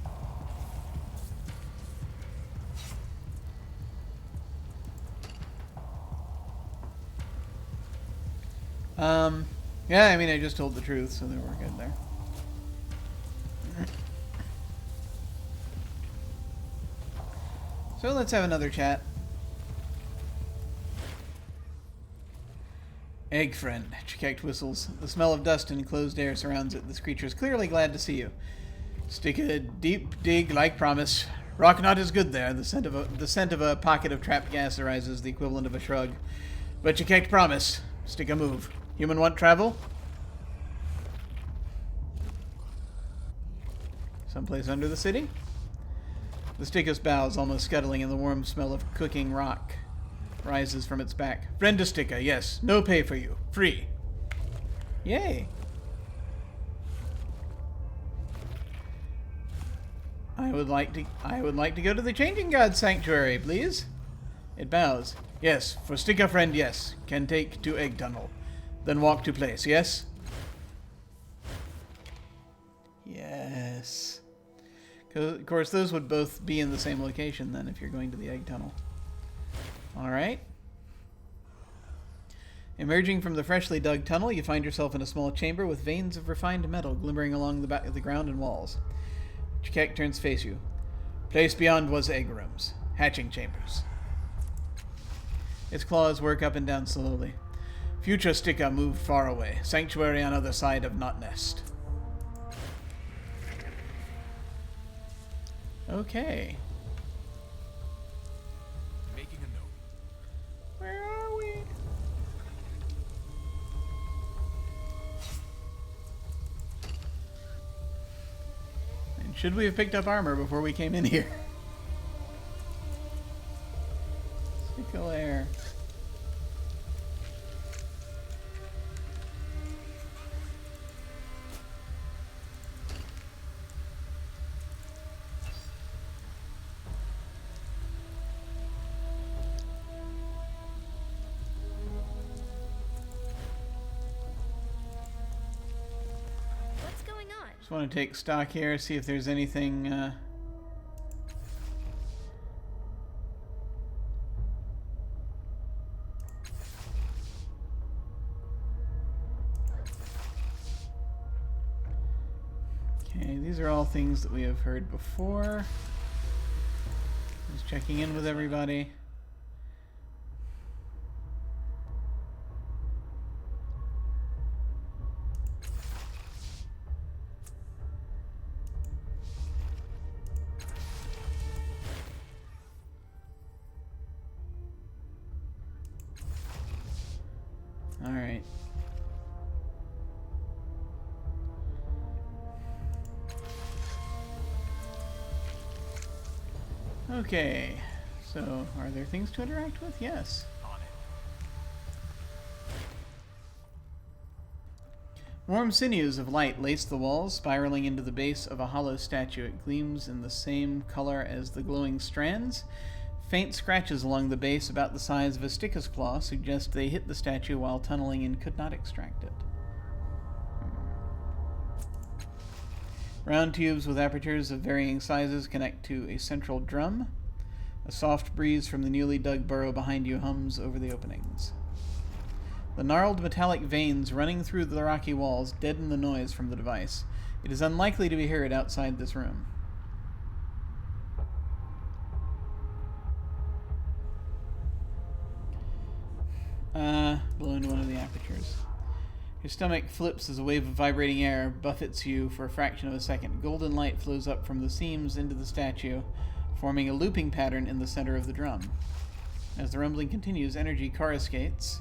Yeah, I mean, I just told the truth, so we're good there. So let's have another chat. "Egg friend," Chikek whistles. The smell of dust and closed air surrounds it. This creature is clearly glad to see you. "Stick a deep dig like promise. Rock knot is good there." The scent of a pocket of trapped gas arises, the equivalent of a shrug. "But Chikek promise. Stick a move. Human want travel?" "Someplace under the city?" The Stichus bows, almost scuttling, and the warm smell of cooking rock rises from its back. "Friend to Sticha, yes. No pay for you. Free." Yay. I would like to go to the Changing God Sanctuary, please." It bows. "Yes, for Sticha friend, yes. Can take to Egg Tunnel. Then walk to place, yes?" Yes. Of course, those would both be in the same location then if you're going to the Egg Tunnel. Alright. Emerging from the freshly dug tunnel, you find yourself in a small chamber with veins of refined metal glimmering along the back of the ground and walls. Chikek turns to face you. "Place beyond was egg rooms. Hatching chambers." Its claws work up and down slowly. "Future Sticha moved far away. Sanctuary on other side of Knot Nest." Okay. Making a note. Where are we? And should we have picked up armor before we came in here? Sticha air. What's going on? Just want to take stock here, see if there's anything. Okay, these are all things that we have heard before. Just checking in with everybody. All right. Okay, so are there things to interact with? Yes. On it. Warm sinews of light lace the walls, spiraling into the base of a hollow statue. It gleams in the same color as the glowing strands. Faint scratches along the base about the size of a Sticha's claw suggest they hit the statue while tunneling and could not extract it. Round tubes with apertures of varying sizes connect to a central drum. A soft breeze from the newly dug burrow behind you hums over the openings. The gnarled metallic veins running through the rocky walls deaden the noise from the device. It is unlikely to be heard outside this room. Blow into one of the apertures. Your stomach flips as a wave of vibrating air buffets you for a fraction of a second. Golden light flows up from the seams into the statue, forming a looping pattern in the center of the drum. As the rumbling continues, energy coruscates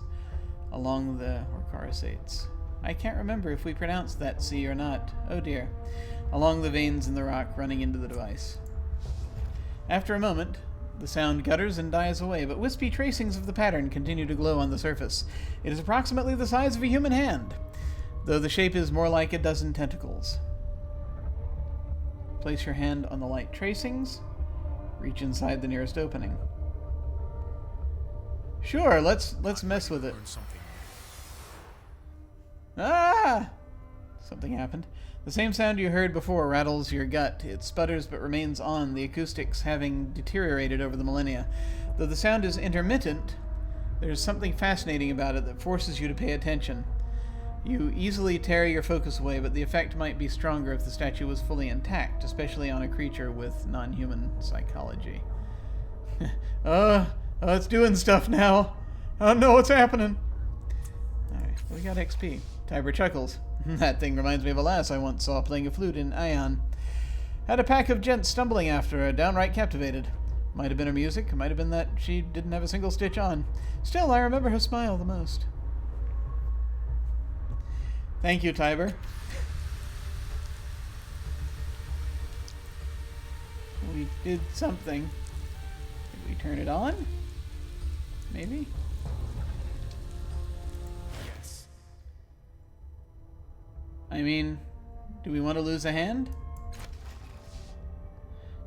along the... or coruscates. I can't remember if we pronounced that C or not. Oh dear. Along the veins in the rock running into the device. After a moment, the sound gutters and dies away, but wispy tracings of the pattern continue to glow on the surface. It is approximately the size of a human hand, though the shape is more like a dozen tentacles. Place your hand on the light tracings. Reach inside the nearest opening. Sure, let's mess with it. Learn something. Ah! Something happened. The same sound you heard before rattles your gut. It sputters but remains on, the acoustics having deteriorated over the millennia. Though the sound is intermittent, there's something fascinating about it that forces you to pay attention. You easily tear your focus away, but the effect might be stronger if the statue was fully intact, especially on a creature with non-human psychology. It's doing stuff now. I don't know what's happening. Alright, we got XP. Tiber chuckles. That thing reminds me of a lass I once saw playing a flute in Ion. Had a pack of gents stumbling after her, downright captivated. Might have been her music, might have been that she didn't have a single stitch on. Still, I remember her smile the most. Thank you, Tiber. We did something. Did we turn it on? Maybe? Yes. I mean, do we want to lose a hand?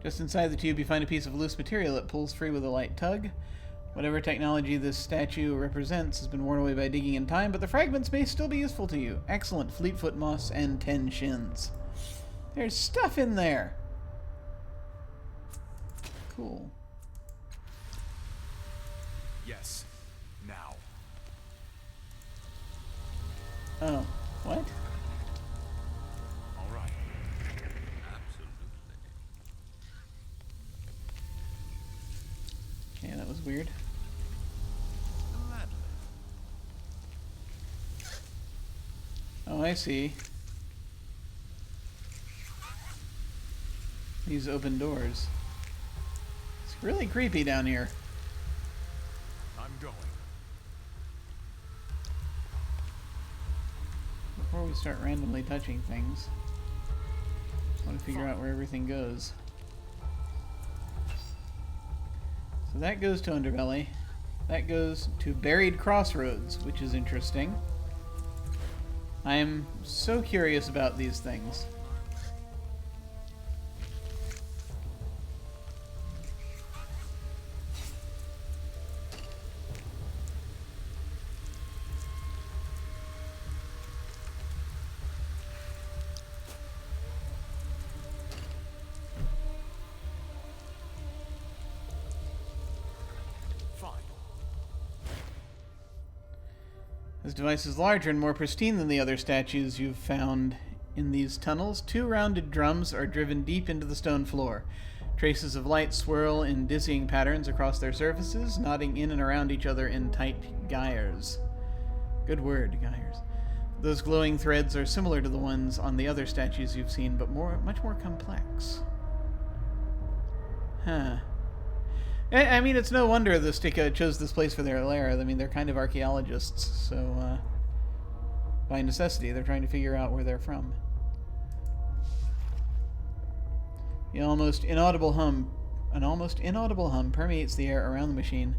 Just inside the tube, you find a piece of loose material that pulls free with a light tug. Whatever technology this statue represents has been worn away by digging in time, but the fragments may still be useful to you. Excellent fleetfoot moss and 10 shins. There's stuff in there. Cool. Yes. Now. Oh, what? All right. Okay, that was weird. Gladly. Oh, I see. These open doors. really creepy down here. I'm going. Before we start randomly touching things, I want to figure out where everything goes. So that goes to Underbelly. That goes to Buried Crossroads, which is interesting. I am so curious about these things. This device is larger and more pristine than the other statues you've found in these tunnels. 2 rounded drums are driven deep into the stone floor. Traces of light swirl in dizzying patterns across their surfaces, nodding in and around each other in tight gyres. Good word, gyres. Those glowing threads are similar to the ones on the other statues you've seen, but much more complex. Huh. I mean, it's no wonder the Sticha chose this place for their lair. I mean, they're kind of archaeologists, so by necessity, they're trying to figure out where they're from. An almost inaudible hum permeates the air around the machine.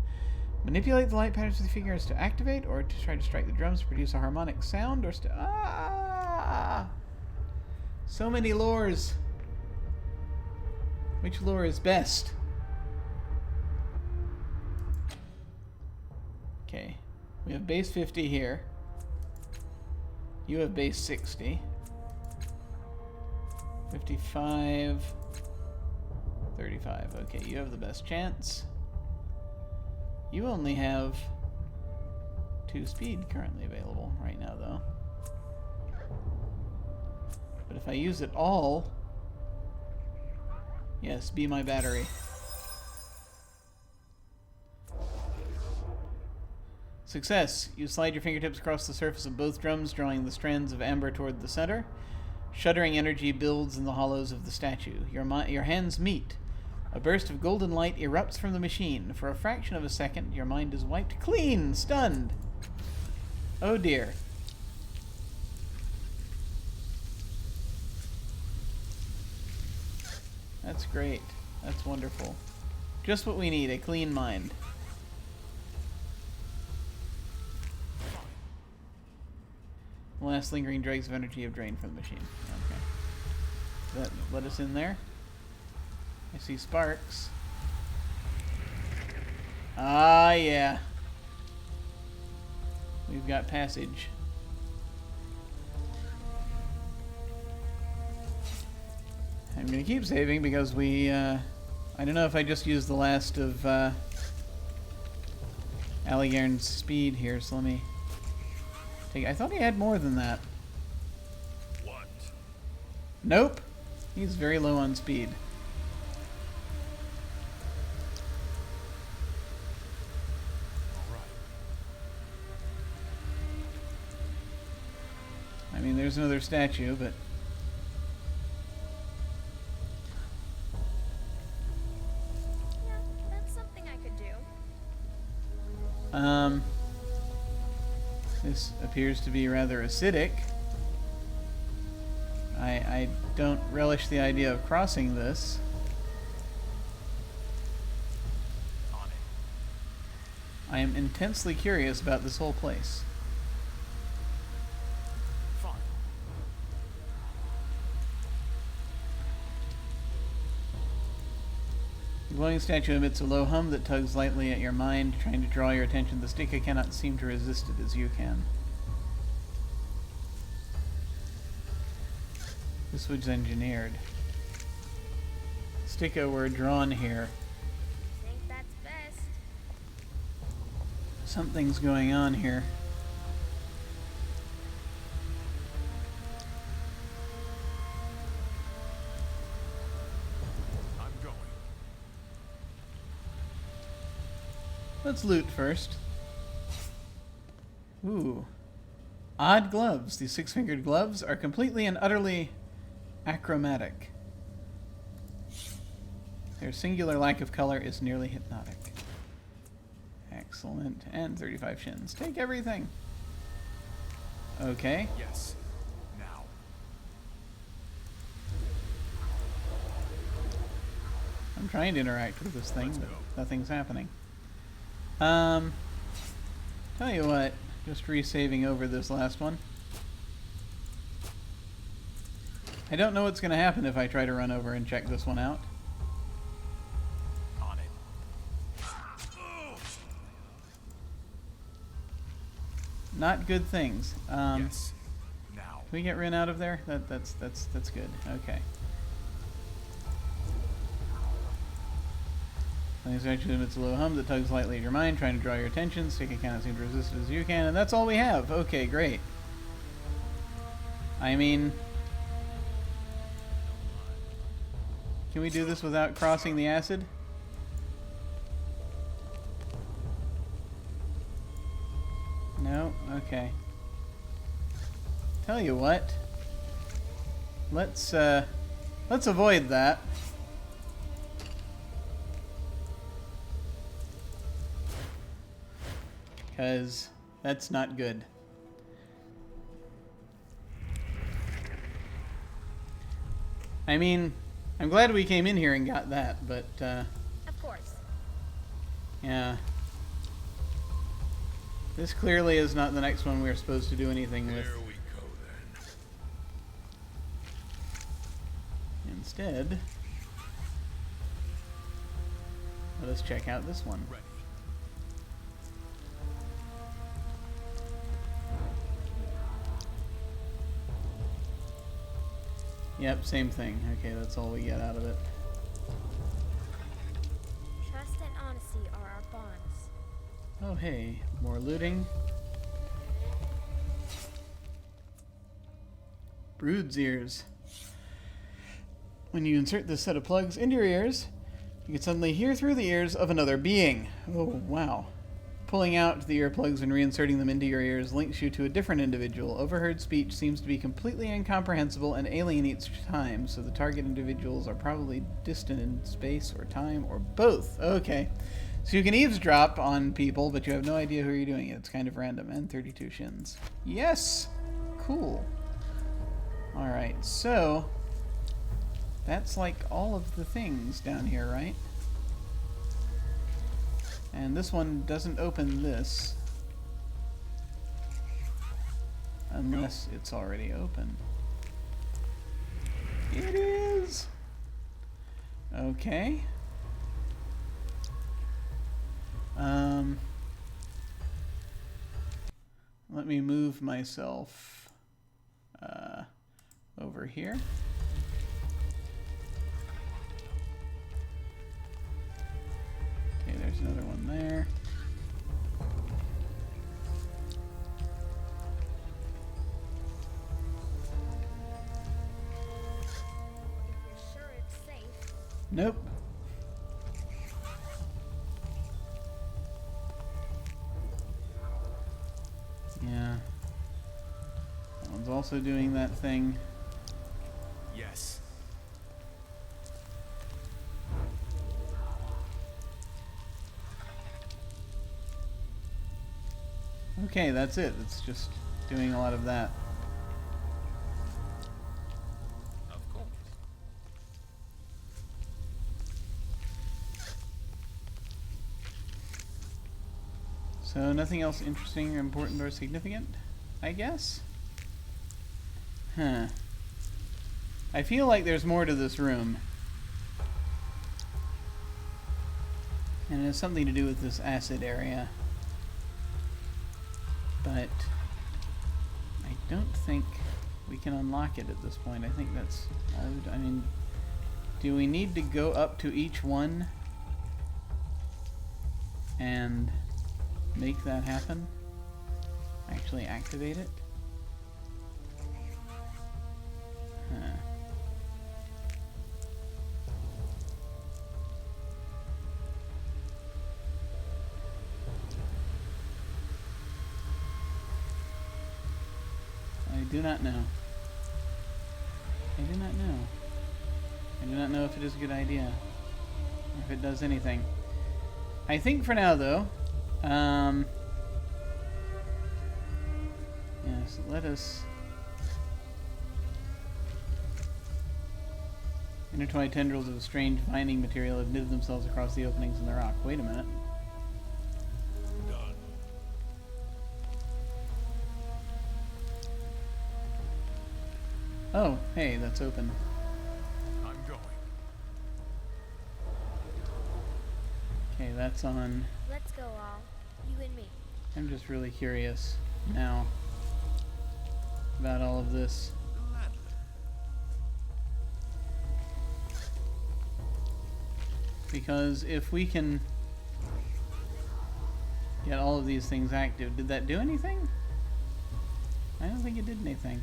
Manipulate the light patterns of the figures to activate, or to try to strike the drums to produce a harmonic sound, or so many lores. Which lore is best? Okay, we have base 50 here. You have base 60. 55. 35. Okay, you have the best chance. You only have 2 speed currently available right now, though. But if I use it all... Yes, be my battery. Success! You slide your fingertips across the surface of both drums, drawing the strands of amber toward the center. Shuddering energy builds in the hollows of the statue. Your hands meet. A burst of golden light erupts from the machine. For a fraction of a second, your mind is wiped clean, stunned. Oh dear. That's great. That's wonderful. Just what we need, a clean mind. The last lingering dregs of energy have drained from the machine. Okay. That let us in there. I see sparks. Ah, yeah. We've got passage. I'm going to keep saving because we, I don't know if I just used the last of Aligarn's speed here, so let me take... I thought he had more than that. What? Nope. He's very low on speed. I mean, there's another statue, but... Yeah, that's something I could do. This appears to be rather acidic. I don't relish the idea of crossing this. On it. I am intensely curious about this whole place. Fine. The glowing statue emits a low hum that tugs lightly at your mind, trying to draw your attention. The Sticha cannot seem to resist it as you can. This was engineered. Sticha were drawn here. Think that's best. Something's going on here. I'm going. Let's loot first. Ooh. Odd gloves. These 6-fingered gloves are completely and utterly achromatic. Their singular lack of color is nearly hypnotic. Excellent. And 35 shins. Take everything. Okay. Yes. Now. I'm trying to interact with this thing, Let's but go. nothing's happening. Tell you what, just resaving over this last one. I don't know what's going to happen if I try to run over and check this one out. On it. Not good things. Yes. Now. Can we get Rin out of there? That's good. Okay. Something's actually emits a low hum that tugs lightly at your mind, trying to draw your attention. Sticha cannot seem to resist it as you can, and that's all we have. Okay, great. I mean, can we do this without crossing the acid? No? Okay. Tell you what. Let's avoid that. Because that's not good. I mean, I'm glad we came in here and got that, but, Of course. yeah. This clearly is not the next one we're supposed to do anything with. There we go then. Instead, let us check out this one. Ready. Yep, same thing. Okay, that's all we get out of it. Trust and honesty are our bonds. Oh, hey, more looting. Brood's ears. When you insert this set of plugs into your ears, you can suddenly hear through the ears of another being. Oh, wow. Pulling out the earplugs and reinserting them into your ears links you to a different individual. Overheard speech seems to be completely incomprehensible and alien each time, so the target individuals are probably distant in space or time or both. Okay. So you can eavesdrop on people, but you have no idea who you're doing it. It's kind of random. And 32 shins. Yes! Cool. Alright, so that's like all of the things down here, right? And this one doesn't open this unless it's already open. It is! Okay. Let me move myself over here. Okay, there's another one there. You're sure it's safe? Nope. Yeah. That one's also doing that thing. Yes. Okay, that's it. It's just doing a lot of that. Of course. So nothing else interesting or important or significant, I guess? Huh. I feel like there's more to this room. And it has something to do with this acid area. But I don't think we can unlock it at this point. I think that's all I mean, do we need to go up to each one and make that happen? Actually activate it? Huh. I do not know. I do not know. I do not know if it is a good idea. Or if it does anything. I think for now, though, yes, let us intertwined tendrils of a strange vining material have knitted themselves across the openings in the rock. Wait a minute. Done. Oh, hey, that's open. I'm going. Okay, that's on. Let's go all. You and me. I'm just really curious now about all of this. Gladly. Because if we can get all of these things active, did that do anything? I don't think it did anything.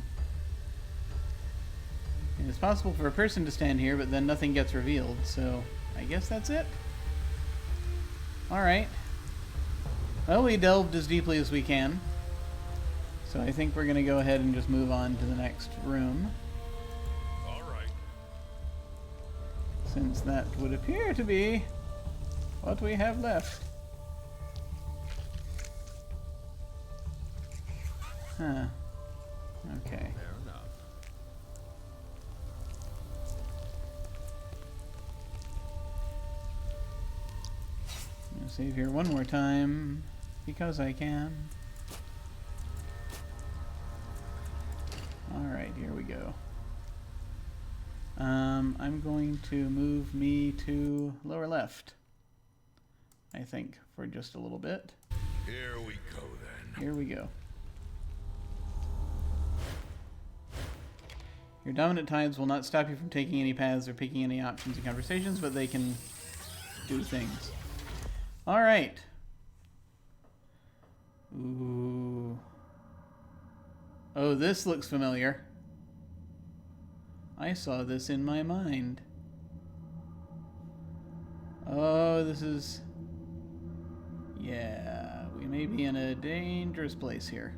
It's possible for a person to stand here, but then nothing gets revealed, so I guess that's it. Alright. Well, we delved as deeply as we can. So I think we're going to go ahead and just move on to the next room. All right. Since that would appear to be what we have left. Huh. Okay. Fair enough. I'll save here one more time because I can. Alright, here we go. I'm going to move me to lower left, I think, for just a little bit. Here we go then. Here we go. Your dominant tides will not stop you from taking any paths or picking any options in conversations, but they can do things. Alright. Ooh. Oh, this looks familiar. I saw this in my mind. Oh, this is... Yeah, we may be in a dangerous place here.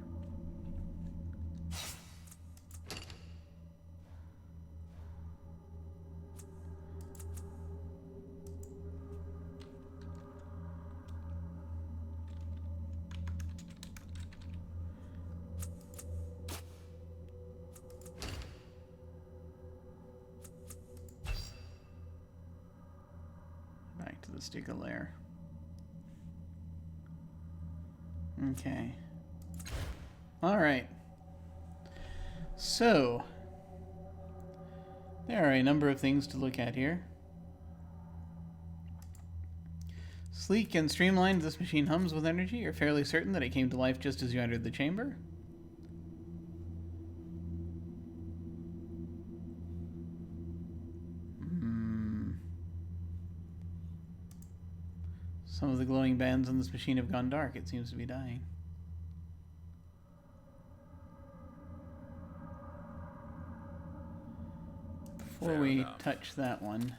Back to the Sticha lair. Okay. Alright. So, there are a number of things to look at here. Sleek and streamlined, this machine hums with energy. You're fairly certain that it came to life just as you entered the chamber. Some of the glowing bands on this machine have gone dark. It seems to be dying. Before Fair we enough. touch that one.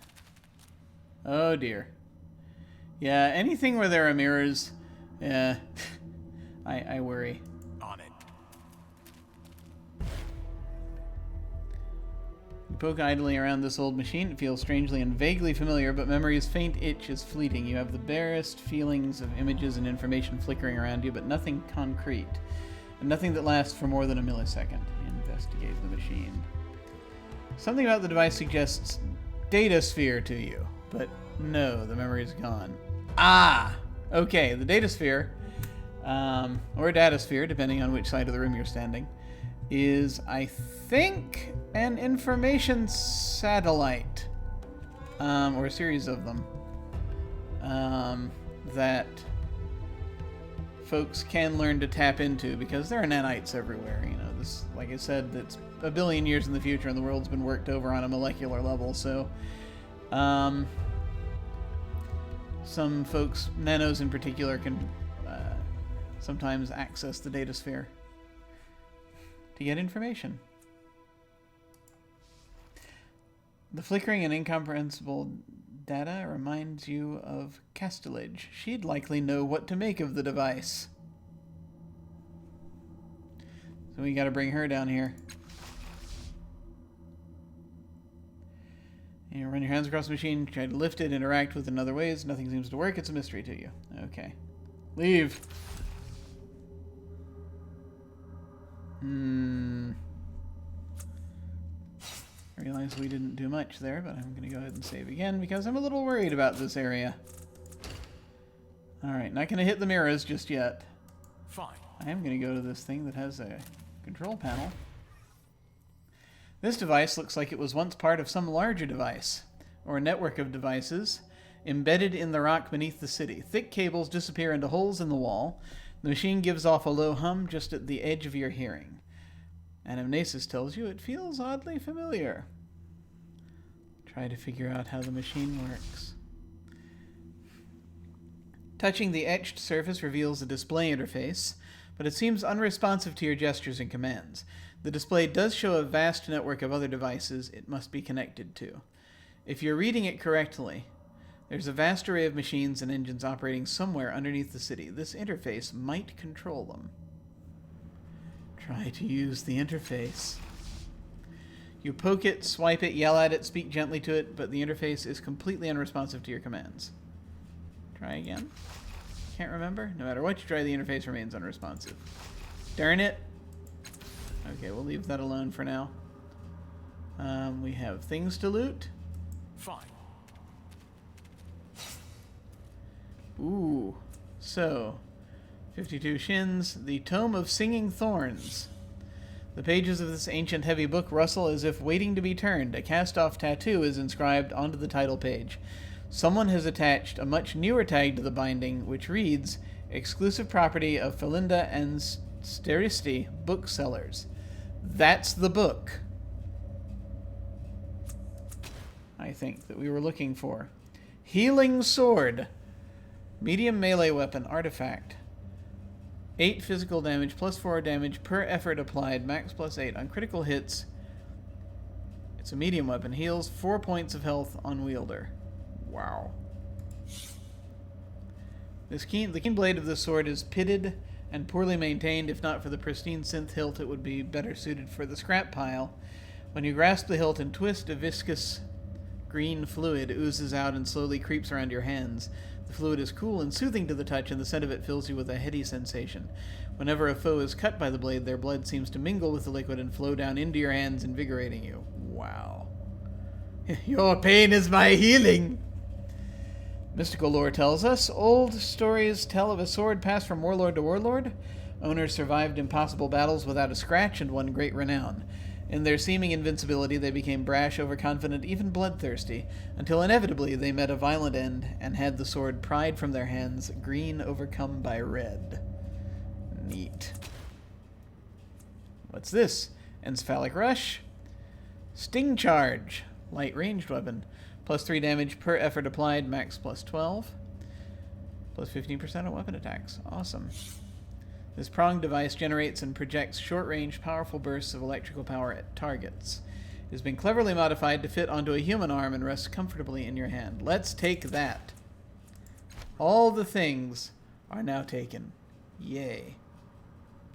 Oh dear. Yeah, anything where there are mirrors, I worry. On it. You poke idly around this old machine. It feels strangely and vaguely familiar, but memory's faint itch is fleeting. You have the barest feelings of images and information flickering around you, but nothing concrete. And nothing that lasts for more than a millisecond. Investigate the machine. Something about the device suggests data sphere to you, but no, the memory's gone. Ah! Okay, the data sphere, or data sphere, depending on which side of the room you're standing, is, I think, an information satellite, or a series of them, that folks can learn to tap into, because there are nanites everywhere. You know, this, like I said, that's a billion years in the future, and the world's been worked over on a molecular level, so, some folks, nanos in particular, can sometimes access the data sphere to get information. The flickering and incomprehensible data reminds you of Castellage. She'd likely know what to make of the device. So we gotta bring her down here. You run your hands across the machine, try to lift it, interact with it in other ways. Nothing seems to work. It's a mystery to you. Okay. Leave. I realize we didn't do much there, but I'm going to go ahead and save again because I'm a little worried about this area. Alright, not going to hit the mirrors just yet. Fine. I am going to go to this thing that has a control panel. This device looks like it was once part of some larger device, or a network of devices, embedded in the rock beneath the city. Thick cables disappear into holes in the wall. The machine gives off a low hum just at the edge of your hearing. Anamnesis tells you it feels oddly familiar. Try to figure out how the machine works. Touching the etched surface reveals a display interface, but it seems unresponsive to your gestures and commands. The display does show a vast network of other devices it must be connected to. If you're reading it correctly, there's a vast array of machines and engines operating somewhere underneath the city. This interface might control them. Try to use the interface. You poke it, swipe it, yell at it, speak gently to it, but the interface is completely unresponsive to your commands. Try again. Can't remember? No matter what you try, the interface remains unresponsive. Darn it. Okay, we'll leave that alone for now. We have things to loot. Fine. Ooh. So, 52 shins. The Tome of Singing Thorns. The pages of this ancient heavy book rustle as if waiting to be turned. A cast-off tattoo is inscribed onto the title page. Someone has attached a much newer tag to the binding, which reads, "Exclusive property of Felinda and Steristi booksellers." That's the book, I think, that we were looking for. Healing Sword. Medium melee weapon, artifact. 8 physical damage, plus 4 damage per effort applied, max plus 8. On critical hits, it's a medium weapon. Heals 4 points of health on wielder. Wow. The keen blade of this sword is pitted and poorly maintained. If not for the pristine synth hilt, it would be better suited for the scrap pile. When you grasp the hilt and twist, a viscous green fluid oozes out and slowly creeps around your hands. The fluid is cool and soothing to the touch, and the scent of it fills you with a heady sensation. Whenever a foe is cut by the blade, their blood seems to mingle with the liquid and flow down into your hands, invigorating you. Wow. Your pain is my healing! Mystical lore tells us, old stories tell of a sword passed from warlord to warlord. Owners survived impossible battles without a scratch and won great renown. In their seeming invincibility, they became brash, overconfident, even bloodthirsty, until inevitably they met a violent end and had the sword pried from their hands, green overcome by red. Neat. What's this? Encephalic Rush. Sting Charge. Light ranged weapon. Plus 3 damage per effort applied, max plus 12. Plus 15% on weapon attacks. Awesome. This pronged device generates and projects short-range, powerful bursts of electrical power at targets. It has been cleverly modified to fit onto a human arm and rests comfortably in your hand. Let's take that. All the things are now taken. Yay.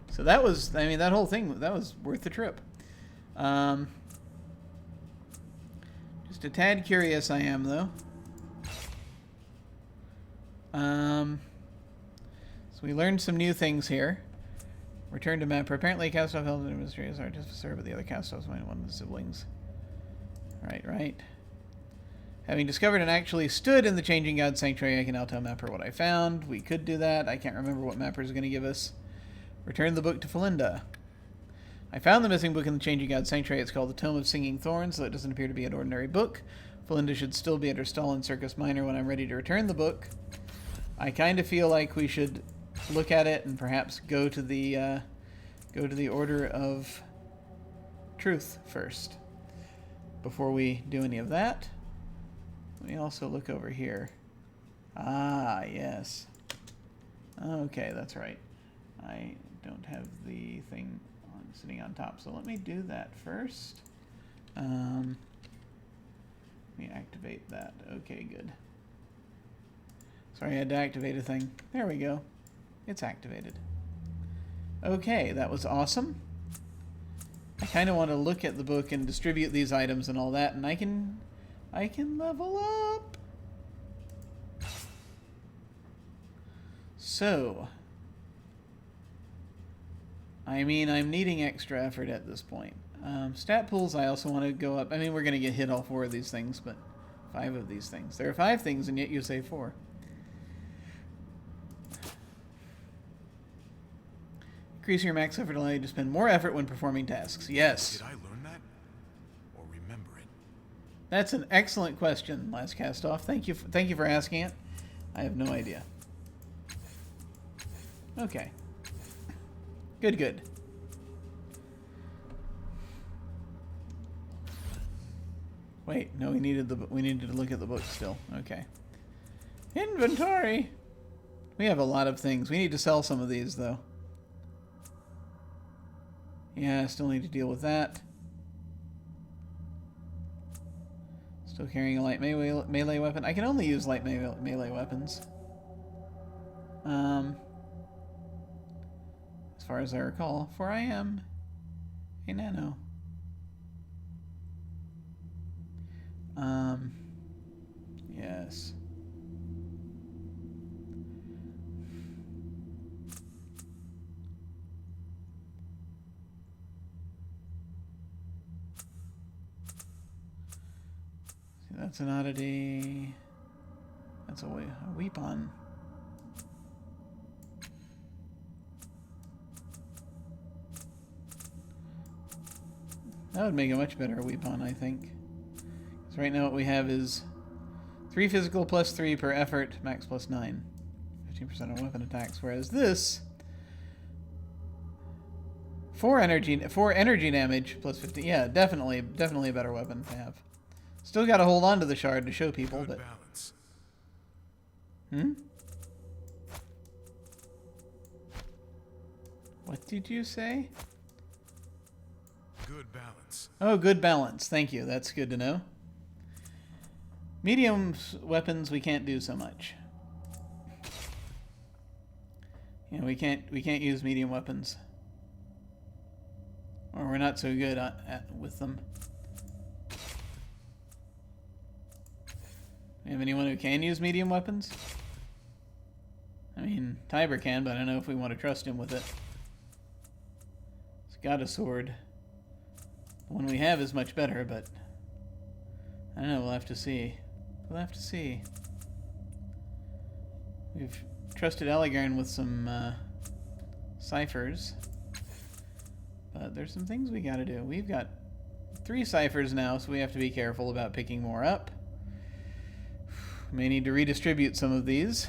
So that was, I mean, that whole thing, that was worth the trip. Just a tad curious I am, though. So we learned some new things here. Return to mapper. Apparently Castoff held an mysterious artificer, but the other Castoffs might have one of the siblings. Right. Having discovered and actually stood in the Changing God Sanctuary, I can now tell Mapper what I found. We could do that. I can't remember what Mapper is going to give us. Return the book to Felinda. I found the missing book in the Changing God Sanctuary. It's called the Tome of Singing Thorns, though it doesn't appear to be an ordinary book. Felinda should still be at her stall in Circus Minor when I'm ready to return the book. I kind of feel like we should look at it and perhaps go to the Order of Truth first before we do any of that. Let me also look over here. Ah, yes. Okay, that's right. I don't have the thing sitting on top, so let me do that first. Let me activate that. Okay, good. Sorry, I had to activate a thing. There we go. It's activated. Okay, that was awesome. I kind of want to look at the book and distribute these items and all that, and I can I can level up. So, I mean, I'm needing extra effort at this point. Stat pools, I also want to go up. I mean, we're going to get hit all 4 of these things, but 5 of these things. There are 5 things, and yet you say 4. Increase your max effort allow you to spend more effort when performing tasks. Yes. Did I learn that? Or remember it? That's an excellent question, Last Castoff. Thank you for asking it. I have no idea. Okay. Good. Wait, no, we needed to look at the book still. Okay. Inventory. We have a lot of things. We need to sell some of these though. Yeah, I still need to deal with that. Still carrying a light melee weapon. I can only use light melee weapons. As far as I recall, for I am a nano. Yes. See, that's an oddity. That's a weapon. That would make a much better weapon, I think. Because right now what we have is 3 physical plus 3 per effort, max plus 9. 15% on weapon attacks, whereas this 4 energy damage plus 50. Yeah, definitely a better weapon to have. Still got to hold on to the shard to show people, Good but balance. What did you say? Good balance. Oh, good balance. Thank you. That's good to know. Medium weapons we can't do so much. Yeah, we can't use medium weapons. Or we're not so good with them. We have anyone who can use medium weapons? I mean, Tiber can, but I don't know if we want to trust him with it. He's got a sword. The one we have is much better, but I don't know, we'll have to see. We'll have to see. We've trusted Aligarn with some ciphers, but there's some things we gotta do. We've got 3 ciphers now, so we have to be careful about picking more up. May need to redistribute some of these.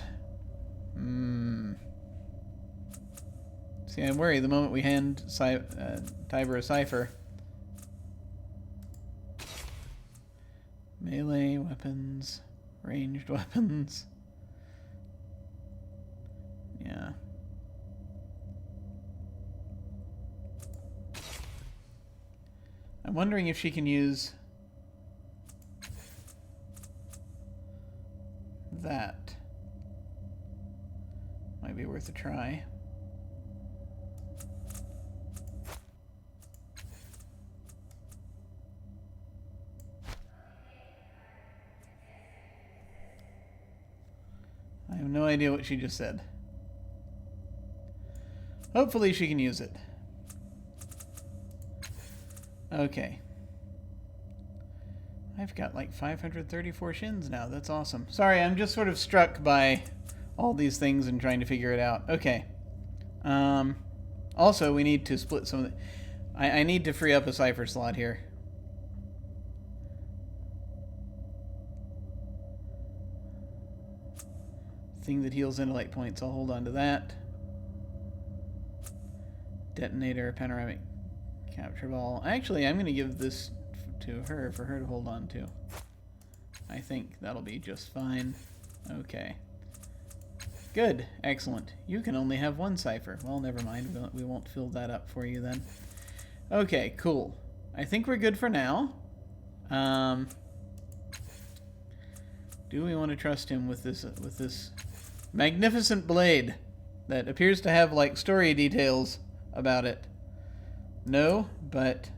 See, I'm worried the moment we hand Tiber a cipher. Melee weapons, ranged weapons. Yeah. I'm wondering if she can use that. Might be worth a try. I have no idea what she just said. Hopefully she can use it. Okay. I've got like 534 shins now. That's awesome. Sorry, I'm just sort of struck by all these things and trying to figure it out. Okay. Also, we need to split some of the... I need to free up a cipher slot here. Thing that heals intellect points. I'll hold on to that. Detonator, panoramic capture ball. Actually, I'm going to give this to her for her to hold on to. I think that'll be just fine. Okay. Good. Excellent. You can only have 1 cipher. Well, never mind. We won't fill that up for you then. Okay, cool. I think we're good for now. Do we want to trust him with this magnificent blade that appears to have like story details about it? No, but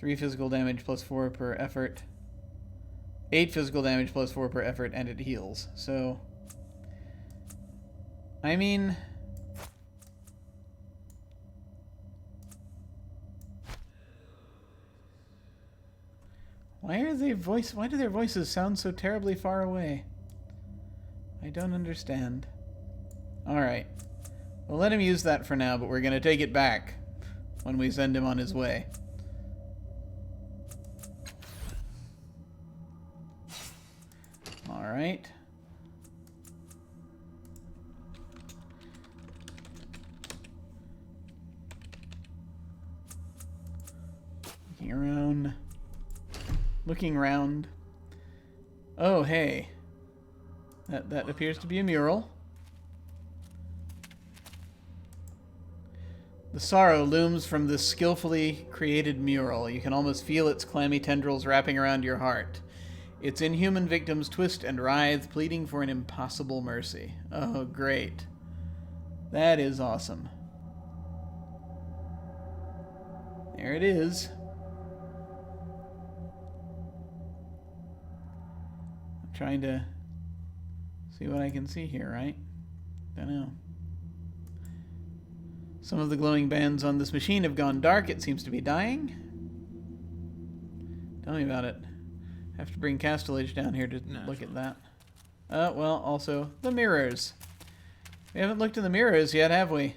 3 physical damage plus 4 per effort. 8 physical damage plus 4 per effort, and it heals. So, I mean, why do their voices sound so terribly far away? I don't understand. Alright. We'll let him use that for now, but we're going to take it back when we send him on his way. Alright. Looking around. Looking around. Oh, hey. That appears to be a mural. The sorrow looms from this skillfully created mural. You can almost feel its clammy tendrils wrapping around your heart. Its inhuman victims twist and writhe, pleading for an impossible mercy. Oh, great. That is awesome. There it is. I'm trying to see what I can see here, right? Don't know. Some of the glowing bands on this machine have gone dark. It seems to be dying. Tell me about it. Have to bring Castellage down here to look at that. Well, also, the mirrors. We haven't looked in the mirrors yet, have we?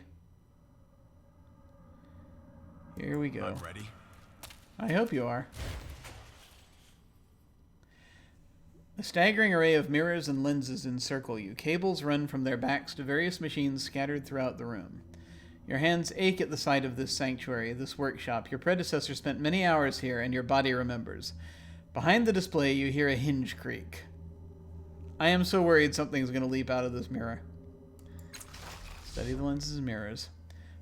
Here we go. I'm ready. I hope you are. A staggering array of mirrors and lenses encircle you. Cables run from their backs to various machines scattered throughout the room. Your hands ache at the sight of this sanctuary, this workshop. Your predecessor spent many hours here, and your body remembers. Behind the display, you hear a hinge creak. I am so worried something's going to leap out of this mirror. Study the lenses and mirrors.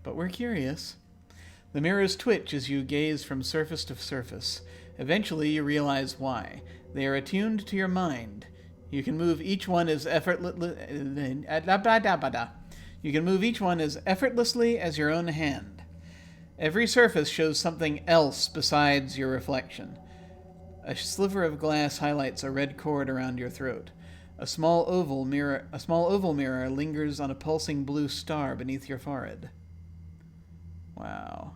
But we're curious. The mirrors twitch as you gaze from surface to surface. Eventually, you realize why. They are attuned to your mind. You can move each one as effortlessly as your own hand. Every surface shows something else besides your reflection. A sliver of glass highlights a red cord around your throat. A small oval mirror lingers on a pulsing blue star beneath your forehead. Wow.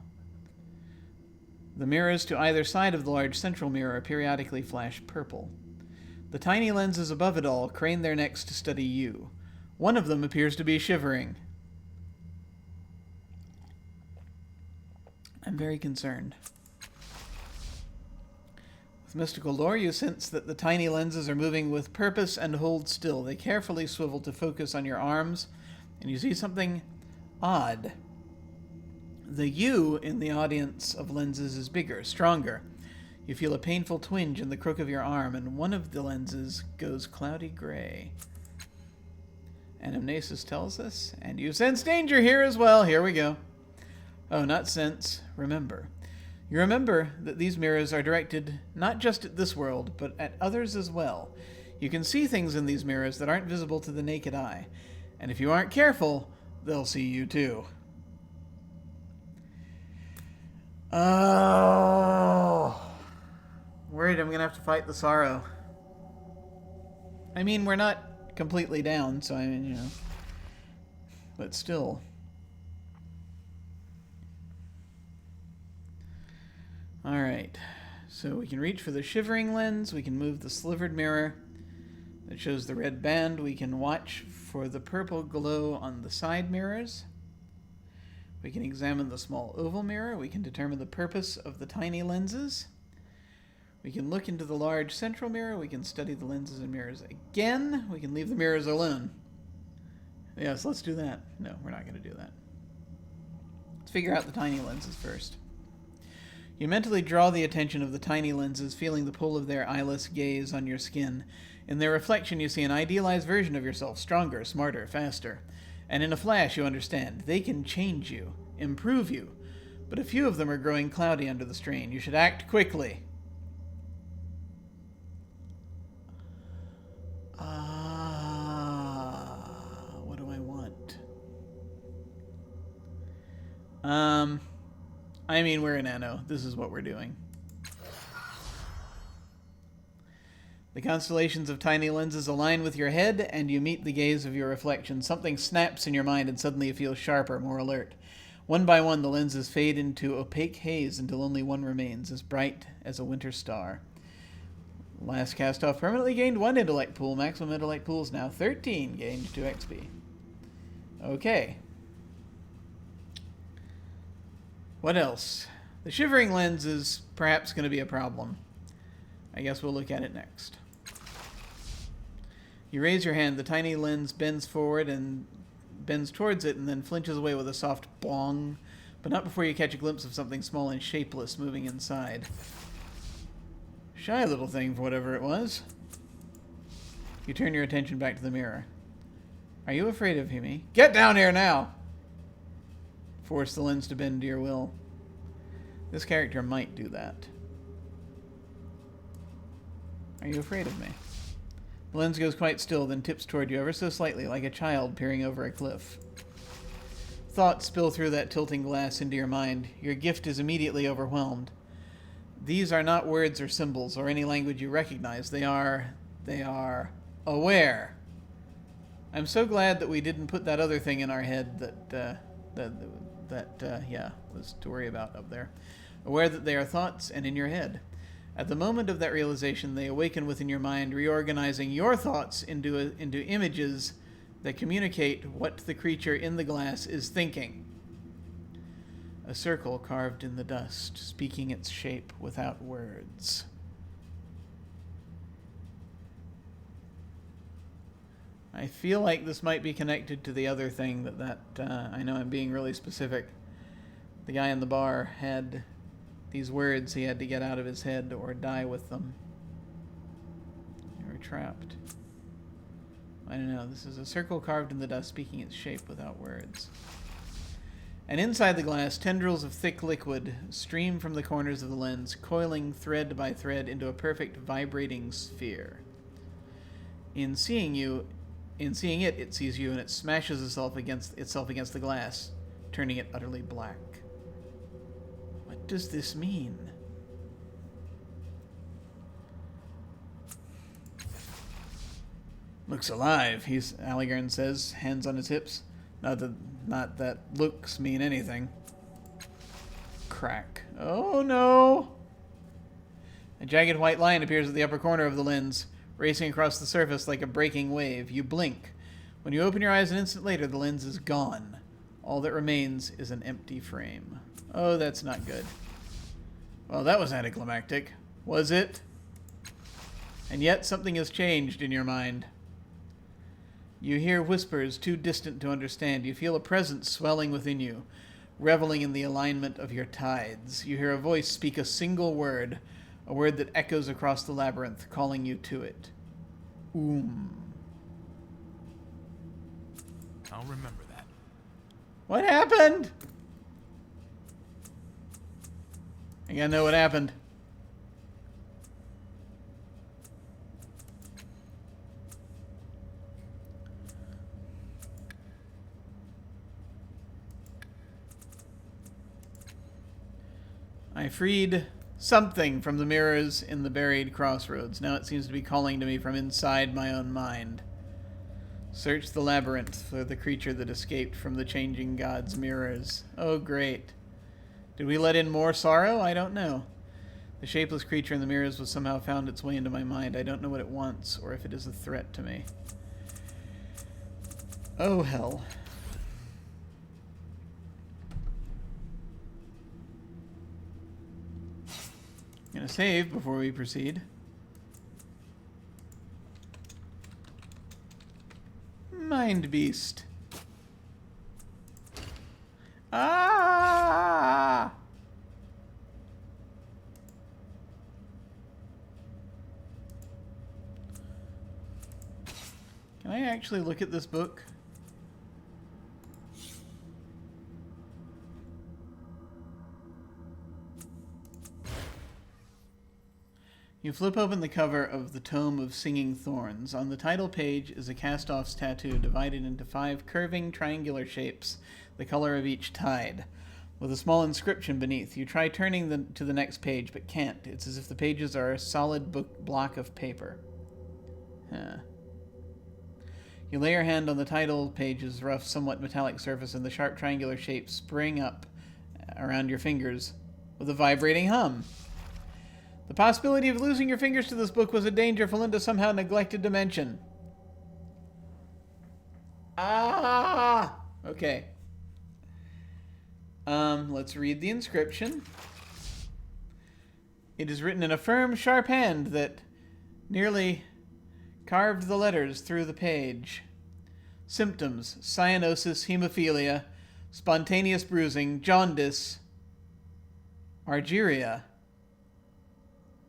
The mirrors to either side of the large central mirror periodically flash purple. The tiny lenses above it all crane their necks to study you. One of them appears to be shivering. I'm very concerned. With mystical lore, you sense that the tiny lenses are moving with purpose and hold still. They carefully swivel to focus on your arms, and you see something odd. The you in the audience of lenses is bigger, stronger. You feel a painful twinge in the crook of your arm, and one of the lenses goes cloudy gray. Anamnesis tells us, and you sense danger here as well. Here we go. Oh, not sense. Remember. You remember that these mirrors are directed not just at this world, but at others as well. You can see things in these mirrors that aren't visible to the naked eye. And if you aren't careful, they'll see you too. Oh. Worried I'm going to have to fight the sorrow. I mean, we're not completely down, so I mean, you know. But still. Alright. So we can reach for the shivering lens. We can move the slivered mirror that shows the red band. We can watch for the purple glow on the side mirrors. We can examine the small oval mirror. We can determine the purpose of the tiny lenses. We can look into the large central mirror. We can study the lenses and mirrors again. We can leave the mirrors alone. Yes, let's do that. No, we're not going to do that. Let's figure out the tiny lenses first. You mentally draw the attention of the tiny lenses, feeling the pull of their eyeless gaze on your skin. In their reflection, you see an idealized version of yourself, stronger, smarter, faster. And in a flash, you understand. They can change you, improve you. But a few of them are growing cloudy under the strain. You should act quickly. What do I want? I mean, we're in Anno. This is what we're doing. The constellations of tiny lenses align with your head, and you meet the gaze of your reflection. Something snaps in your mind, and suddenly you feel sharper, more alert. One by one, the lenses fade into opaque haze until only one remains, as bright as a winter star. Last Castoff permanently gained 1 intellect pool. Maximum intellect pool is now 13, gained 2 XP. Okay. What else? The shivering lens is perhaps going to be a problem. I guess we'll look at it next. You raise your hand. The tiny lens bends forward and bends towards it and then flinches away with a soft bong, but not before you catch a glimpse of something small and shapeless moving inside. Shy little thing for whatever it was. You turn your attention back to the mirror. Are you afraid of me? Get down here now! Force the lens to bend to your will. This character might do that. Are you afraid of me? The lens goes quite still, then tips toward you ever so slightly, like a child peering over a cliff. Thoughts spill through that tilting glass into your mind. Your gift is immediately overwhelmed. These are not words or symbols or any language you recognize. They are aware. I'm so glad that we didn't put that other thing in our head that was to worry about up there. Aware that they are thoughts and in your head. At the moment of that realization, they awaken within your mind, reorganizing your thoughts into images that communicate what the creature in the glass is thinking. A circle carved in the dust, speaking its shape without words. I feel like this might be connected to the other thing I know I'm being really specific. The guy in the bar had these words he had to get out of his head or die with them. They were trapped. I don't know. This is a circle carved in the dust, speaking its shape without words. And inside the glass, tendrils of thick liquid stream from the corners of the lens, coiling thread by thread into a perfect vibrating sphere. In seeing it, it sees you, and it smashes itself against the glass, turning it utterly black. What does this mean? Looks alive, Aligarn says, hands on his hips. Not that looks mean anything. Crack. Oh no! A jagged white line appears at the upper corner of the lens, racing across the surface like a breaking wave. You blink. When you open your eyes an instant later, the lens is gone. All that remains is an empty frame. Oh, that's not good. Well, that was anticlimactic. Was it? And yet something has changed in your mind. You hear whispers too distant to understand. You feel a presence swelling within you, reveling in the alignment of your tides. You hear a voice speak a single word, a word that echoes across the labyrinth, calling you to it. I'll remember that. What happened? I gotta know what happened. I freed something from the mirrors in the buried crossroads. Now it seems to be calling to me from inside my own mind. Search the labyrinth for the creature that escaped from the changing god's mirrors. Oh, great. Did we let in more sorrow? I don't know. The shapeless creature in the mirrors was somehow found its way into my mind. I don't know what it wants, or if it is a threat to me. Oh, hell. I'm gonna save before we proceed. Mind Beast. Ah! Can I actually look at this book? You flip open the cover of the Tome of Singing Thorns. On the title page is a Castoff's tattoo divided into 5 curving triangular shapes, the color of each tide, with a small inscription beneath. You try turning to the next page, but can't. It's as if the pages are a solid block of paper. You lay your hand on the title page's rough, somewhat metallic surface, and the sharp triangular shape spring up around your fingers with a vibrating hum. The possibility of losing your fingers to this book was a danger Felinda somehow neglected to mention. Ah! Okay. Let's read the inscription. It is written in a firm, sharp hand that nearly carved the letters through the page. Symptoms: cyanosis, hemophilia, spontaneous bruising, jaundice, argyria,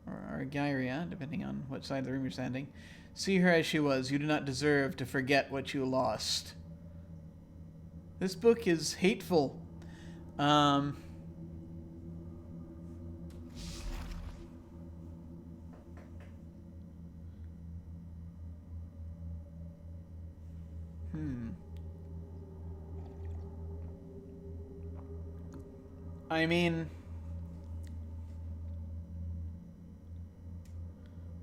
or argyria, depending on what side of the room you're standing. See her as she was. You do not deserve to forget what you lost. This book is hateful. I mean,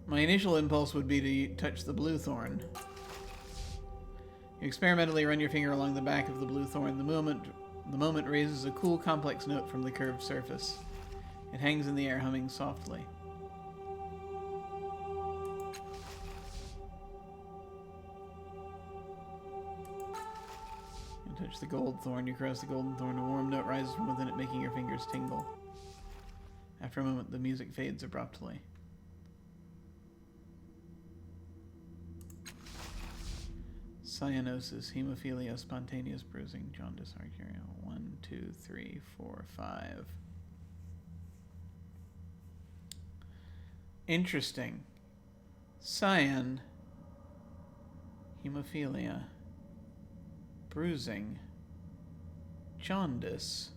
my initial impulse would be to touch the blue thorn. You experimentally run your finger along the back of the blue thorn. The moment raises a cool, complex note from the curved surface. It hangs in the air, humming softly. You touch the gold thorn. You caress the golden thorn. A warm note rises from within it, making your fingers tingle. After a moment, the music fades abruptly. Cyanosis, hemophilia, spontaneous bruising, jaundice, argyria. 1, 2, 3, 4, 5. Interesting. Cyan, hemophilia, bruising, jaundice,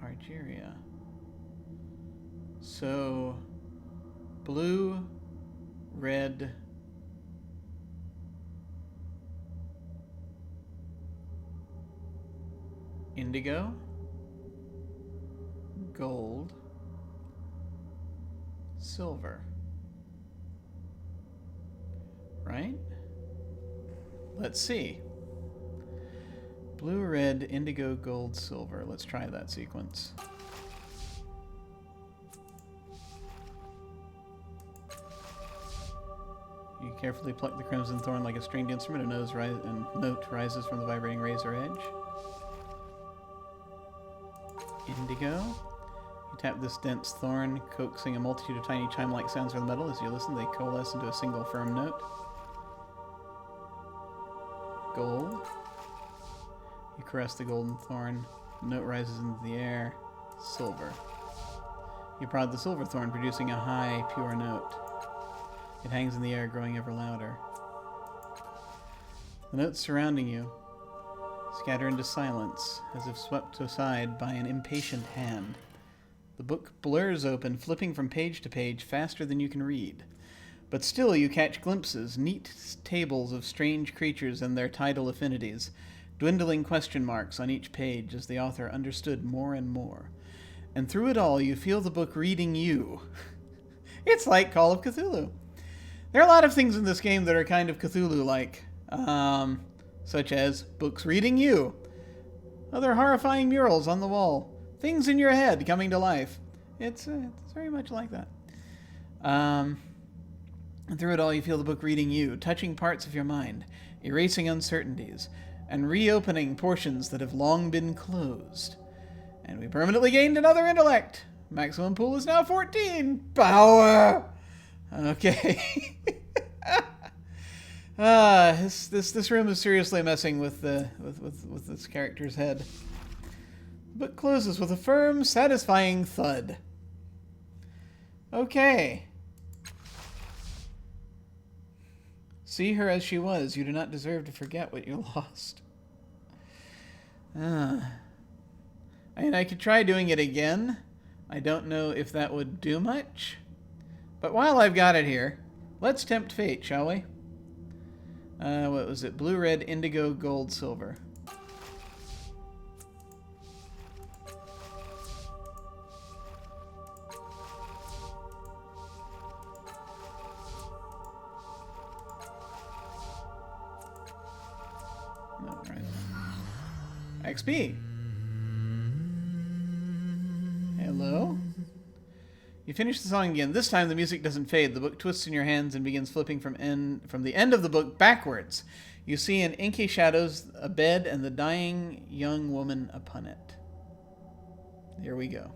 argyria. So, blue, red, indigo, gold, silver. Right? Let's see. Blue, red, indigo, gold, silver. Let's try that sequence. You carefully pluck the crimson thorn like a stringed instrument. A note rises from the vibrating razor edge. Indigo. You tap this dense thorn, coaxing a multitude of tiny chime-like sounds from the metal. As you listen, they coalesce into a single firm note. Gold. You caress the golden thorn. The note rises into the air. Silver. You prod the silver thorn, producing a high, pure note. It hangs in the air, growing ever louder. The notes surrounding you scatter into silence, as if swept aside by an impatient hand. The book blurs open, flipping from page to page faster than you can read. But still you catch glimpses, neat tables of strange creatures and their tidal affinities, dwindling question marks on each page as the author understood more and more. And through it all, you feel the book reading you. It's like Call of Cthulhu. There are a lot of things in this game that are kind of Cthulhu-like. Such as books reading you, other horrifying murals on the wall, things in your head coming to life. It's very much like that. And through it all, you feel the book reading you, touching parts of your mind, erasing uncertainties, and reopening portions that have long been closed. And we permanently gained another intellect. Maximum pool is now 14. Power! Okay. This room is seriously messing with this character's head. The book closes with a firm, satisfying thud. Okay. See her as she was. You do not deserve to forget what you lost. I mean, I could try doing it again. I don't know if that would do much. But while I've got it here, let's tempt fate, shall we? What was it? Blue, red, indigo, gold, silver. XP. Hello? You finish the song again. This time the music doesn't fade. The book twists in your hands and begins flipping from the end of the book backwards. You see in inky shadows a bed and the dying young woman upon it. Here we go.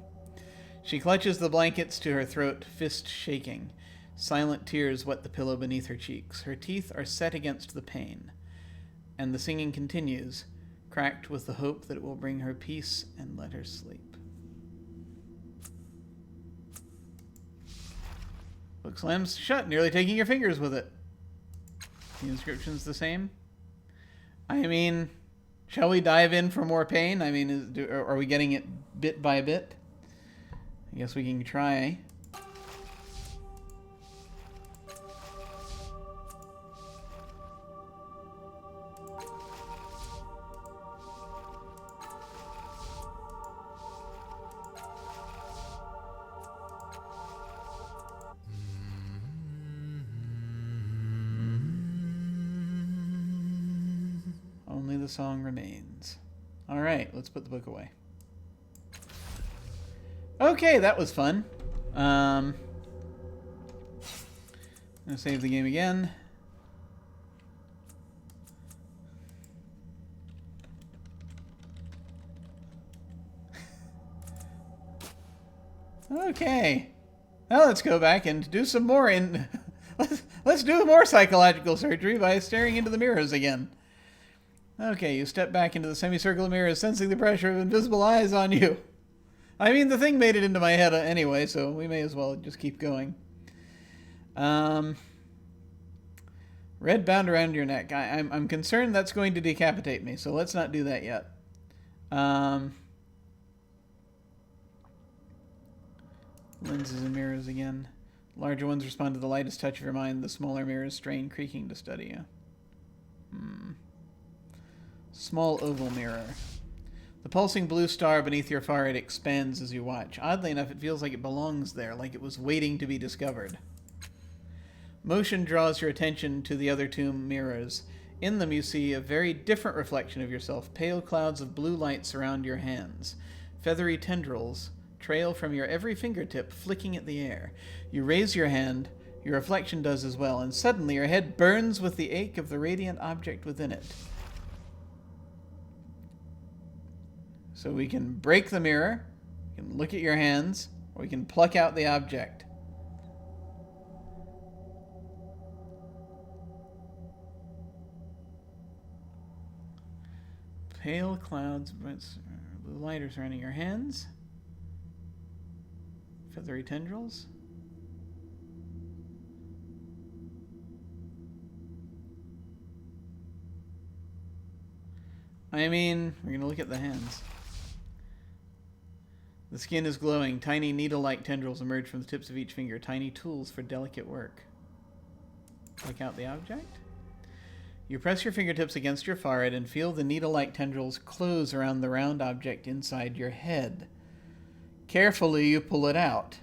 She clutches the blankets to her throat, fist shaking. Silent tears wet the pillow beneath her cheeks. Her teeth are set against the pain. And the singing continues, cracked with the hope that it will bring her peace and let her sleep. Book slams shut, nearly taking your fingers with it. The inscription's the same. I mean, shall we dive in for more pain? I mean, are we getting it bit by bit? I guess we can try. Only the song remains. All right, let's put the book away. Okay, that was fun. I'm gonna save the game again. Okay. Now let's go back and do some more let's do more psychological surgery by staring into the mirrors again. Okay, you step back into the semicircle of mirrors, sensing the pressure of invisible eyes on you. I mean, the thing made it into my head anyway, so we may as well just keep going. Red bound around your neck. I'm concerned that's going to decapitate me, so let's not do that yet. Lenses and mirrors again. Larger ones respond to the lightest touch of your mind. The smaller mirrors strain, creaking to study you. Small oval mirror. The pulsing blue star beneath your forehead expands as you watch. Oddly enough, it feels like it belongs there, like it was waiting to be discovered. Motion draws your attention to the other two mirrors. In them you see a very different reflection of yourself. Pale clouds of blue light surround your hands. Feathery tendrils trail from your every fingertip, flicking at the air. You raise your hand, your reflection does as well, and suddenly your head burns with the ache of the radiant object within it. So we can break the mirror, we can look at your hands, or we can pluck out the object. Pale clouds, blue light are surrounding your hands. Feathery tendrils. I mean, we're going to look at the hands. The skin is glowing. Tiny needle-like tendrils emerge from the tips of each finger. Tiny tools for delicate work. Pluck out the object. You press your fingertips against your forehead and feel the needle-like tendrils close around the round object inside your head. Carefully, you pull it out.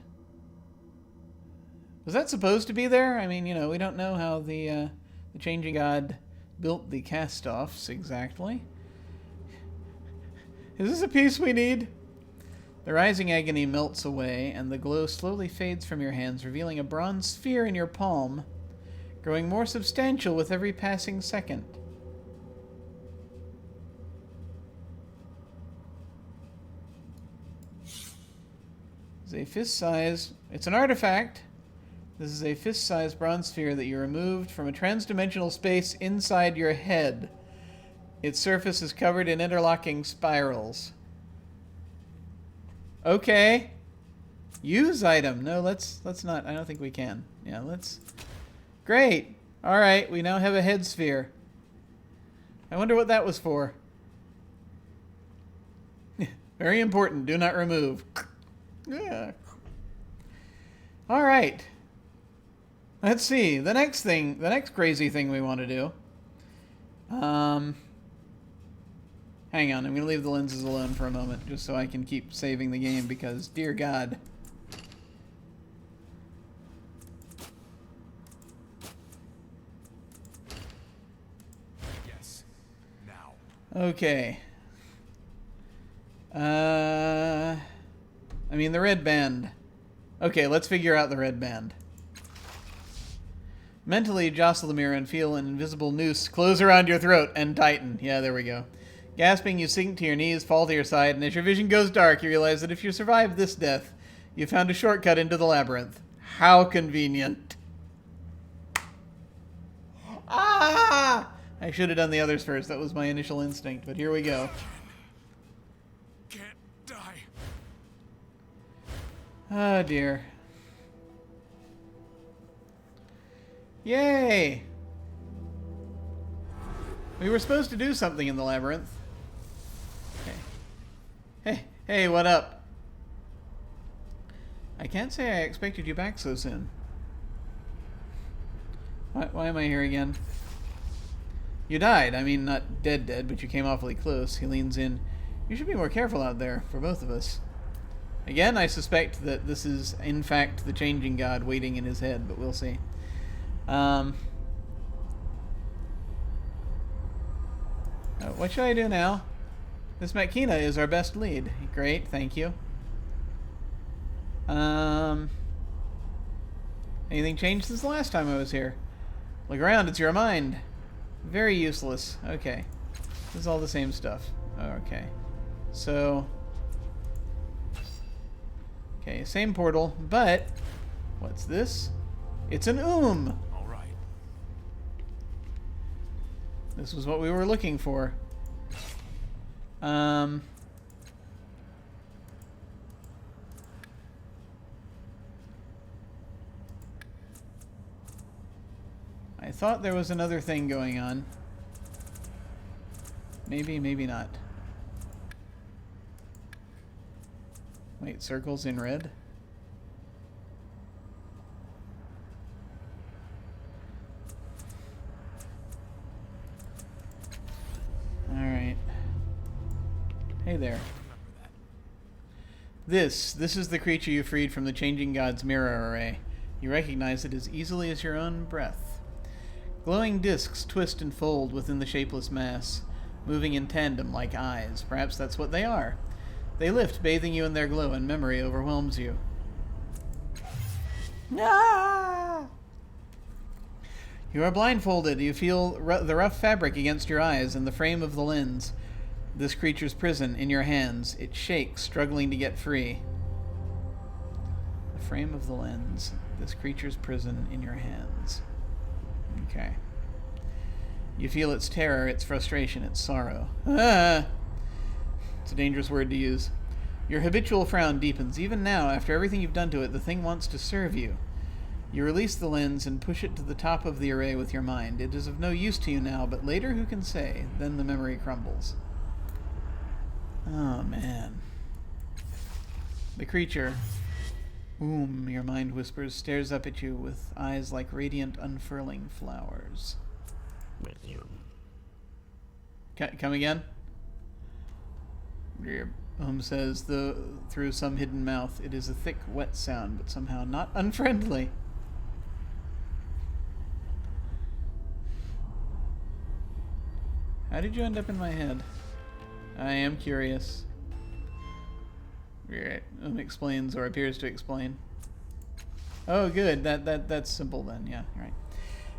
Was that supposed to be there? I mean, you know, we don't know how the changing god built the Castoffs exactly. Is this a piece we need? The rising agony melts away, and the glow slowly fades from your hands, revealing a bronze sphere in your palm, growing more substantial with every passing second. It's a fist-size... It's an artifact. This is a fist-sized bronze sphere that you removed from a transdimensional space inside your head. Its surface is covered in interlocking spirals. Okay. Use item. No, let's not. I don't think we can. Yeah, let's... Great. All right, we now have a head sphere. I wonder what that was for. Very important. Do not remove. Yeah. All right. Let's see. The next crazy thing we want to do. Hang on. I'm going to leave the lenses alone for a moment just so I can keep saving the game because, dear God. Yes. Now. Okay. I mean, the red band. Okay, let's figure out the red band. Mentally jostle the mirror and feel an invisible noose close around your throat and tighten. Yeah, there we go. Gasping, you sink to your knees, fall to your side, and as your vision goes dark, you realize that if you survive this death, you found a shortcut into the labyrinth. How convenient. Ah! I should have done the others first. That was my initial instinct, but here we go. Can't die. Oh, dear. Yay! We were supposed to do something in the labyrinth. Hey, what up? I can't say I expected you back so soon. Why am I here again? You died. I mean, not dead, but you came awfully close. He leans in. You should be more careful out there, for both of us. Again, I suspect that this is, in fact, the changing god waiting in his head, but we'll see. What should I do now? This Makina is our best lead. Great, thank you. Anything changed since the last time I was here? Look around, it's your mind. Very useless. Okay. This is all the same stuff. Okay. So... Okay, same portal, but... What's this? It's an All right. This was what we were looking for. I thought there was another thing going on. Maybe, maybe not. Wait, circles in red? Alright. Hey there. This is the creature you freed from the Changing God's mirror array. You recognize it as easily as your own breath. Glowing discs twist and fold within the shapeless mass, moving in tandem like eyes. Perhaps that's what they are. They lift, bathing you in their glow, and memory overwhelms you. Ah! You are blindfolded. You feel the rough fabric against your eyes and the frame of the lens. This creature's prison in your hands. It shakes, struggling to get free. The frame of the lens. This creature's prison in your hands. Okay. You feel its terror, its frustration, its sorrow. Ah! It's a dangerous word to use. Your habitual frown deepens. Even now, after everything you've done to it, the thing wants to serve you. You release the lens and push it to the top of the array with your mind. It is of no use to you now, but later who can say? Then the memory crumbles. Oh, man. The creature, your mind whispers, stares up at you with eyes like radiant, unfurling flowers. Come again? Says, through some hidden mouth, it is a thick, wet sound, but somehow not unfriendly. How did you end up in my head? I am curious. Explains, or appears to explain. Oh, good. That's simple then. Yeah, right.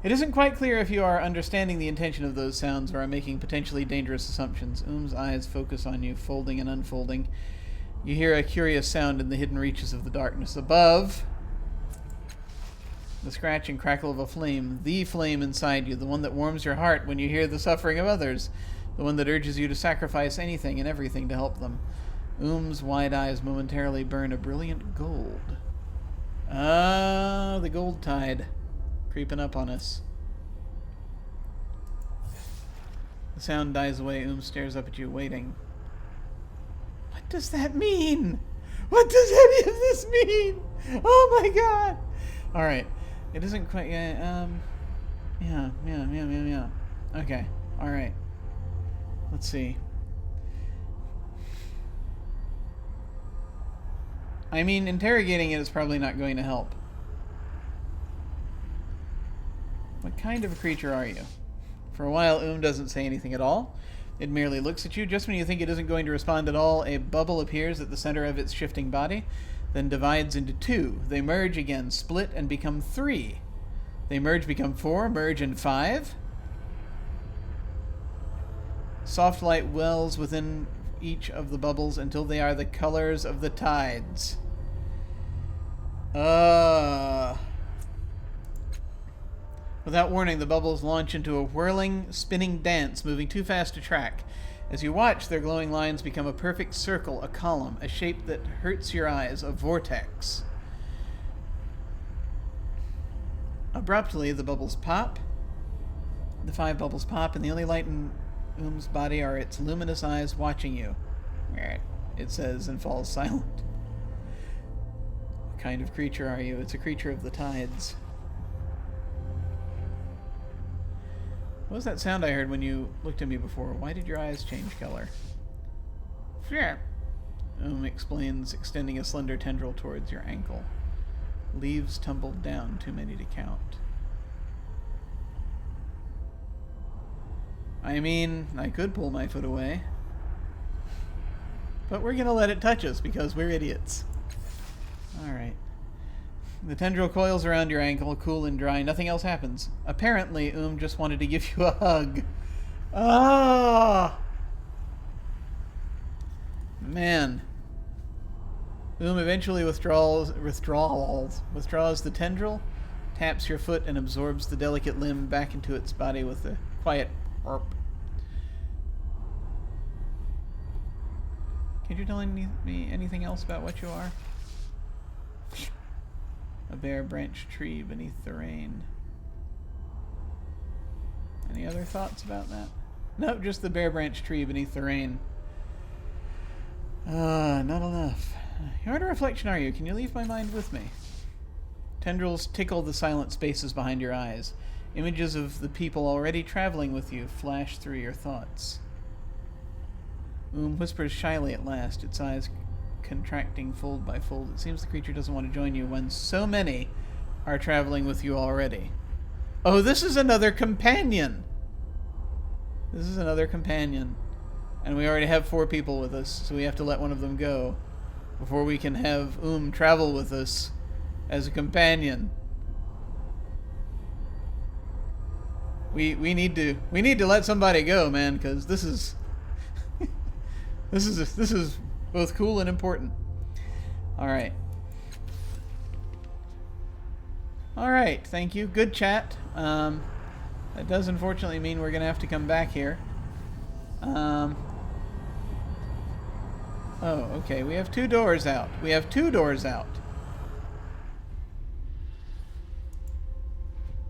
It isn't quite clear if you are understanding the intention of those sounds or are making potentially dangerous assumptions. Eyes focus on you, folding and unfolding. You hear a curious sound in the hidden reaches of the darkness above. The scratch and crackle of a flame. The flame inside you, the one that warms your heart when you hear the suffering of others. The one that urges you to sacrifice anything and everything to help them. Wide eyes momentarily burn a brilliant gold. Ah, the gold tide. Creeping up on us. The sound dies away. Stares up at you, waiting. What does that mean? What does any of this mean? Oh my god! Alright. It isn't quite... Yeah. Okay. Alright. Let's see. I mean, interrogating it is probably not going to help. What kind of a creature are you? For a while, doesn't say anything at all. It merely looks at you. Just when you think it isn't going to respond at all, a bubble appears at the center of its shifting body, then divides into two. They merge again, split, and become three. They merge, become four, merge, and five. Soft light wells within each of the bubbles until they are the colors of the tides. Without warning, the bubbles launch into a whirling, spinning dance, moving too fast to track. As you watch, their glowing lines become a perfect circle, a column, a shape that hurts your eyes, a vortex. Abruptly, the bubbles pop. The 5 bubbles pop, and the only light in Oom's body are its luminous eyes watching you. It says, and falls silent. What kind of creature are you? It's a creature of the tides. What was that sound I heard when you looked at me before? Why did your eyes change color? Sure. Explains, extending a slender tendril towards your ankle. Leaves tumbled down, too many to count. I mean, I could pull my foot away. But we're gonna let it touch us because we're idiots. Alright. The tendril coils around your ankle, cool and dry. Nothing else happens. Apparently, just wanted to give you a hug. Ah! Man. Eventually withdraws the tendril, taps your foot, and absorbs the delicate limb back into its body with a quiet burp. Can you tell me anything else about what you are? A bare branch tree beneath the rain. Any other thoughts about that? Nope, just the bare branch tree beneath the rain. Not enough. What a reflection are you? Can you leave my mind with me? Tendrils tickle the silent spaces behind your eyes. Images of the people already traveling with you flash through your thoughts. Whispers shyly at last, its eyes contracting fold by fold. It seems the creature doesn't want to join you when so many are traveling with you already. Oh, this is another companion! This is another companion. And we already have 4 people with us, so we have to let one of them go before we can have travel with us as a companion. We need to let somebody go, man, because this is this is both cool and important. Alright. Alright, thank you. Good chat. That does unfortunately mean we're going to have to come back here. Oh, okay. We have 2 doors out. We have 2 doors out.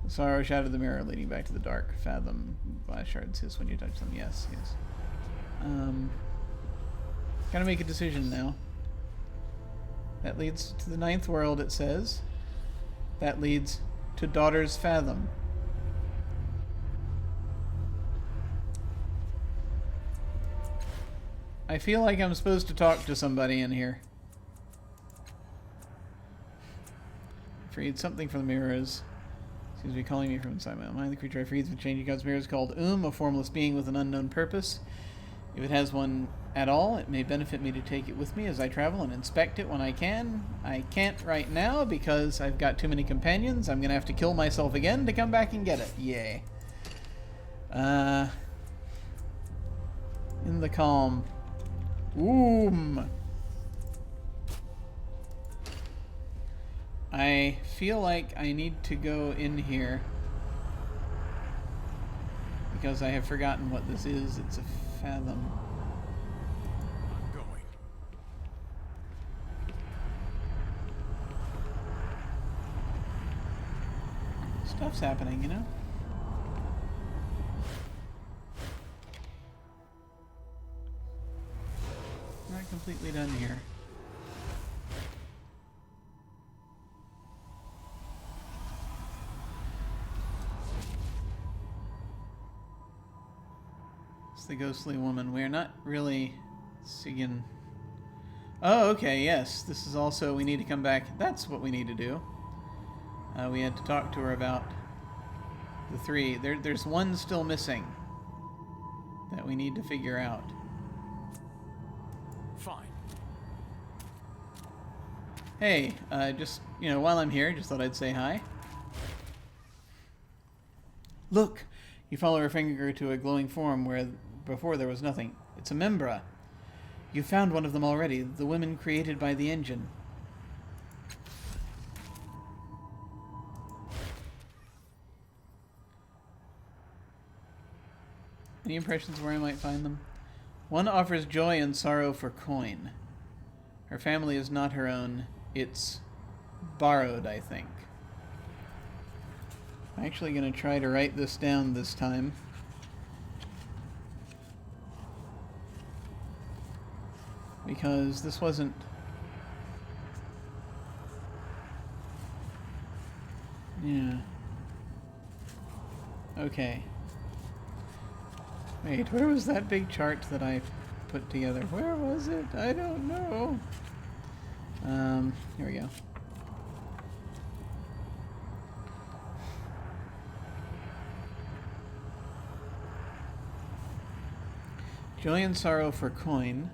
The sorrow shadow of the mirror leading back to the dark. Fathom. Glass shards hiss when you touch them. Yes, yes. Gotta make a decision now. That leads to the 9th world, it says. That leads to Daughter's Fathom. I feel like I'm supposed to talk to somebody in here. Freed something from the mirrors. Seems to be calling me from inside my own mind. The creature I freed from changing God's mirrors is called a formless being with an unknown purpose. If it has one at all, it may benefit me to take it with me as I travel and inspect it when I can. I can't right now because I've got too many companions. I'm going to have to kill myself again to come back and get it. Yay. In the calm. I feel like I need to go in here because I have forgotten what this is. It's a fathom. I'm going. Stuff's happening, you know? Not completely done here. The ghostly woman. We are not really seeing... Oh, okay, yes. This is also... We need to come back. That's what we need to do. We had to talk to her about the 3. There's one still missing. that we need to figure out. Fine. Hey, just, you know, while I'm here, just thought I'd say hi. Look! You follow her finger to a glowing form where before there was nothing. It's a membra. You found one of them already, the women created by the engine. Any impressions where I might find them? One offers joy and sorrow for coin. Her family is not her own. It's borrowed, I think. I'm actually going to try to write this down this time. Because this wasn't... Yeah. Okay. Wait, where was that big chart that I put together? Where was it? I don't know. Here we go. Joy and sorrow for coin.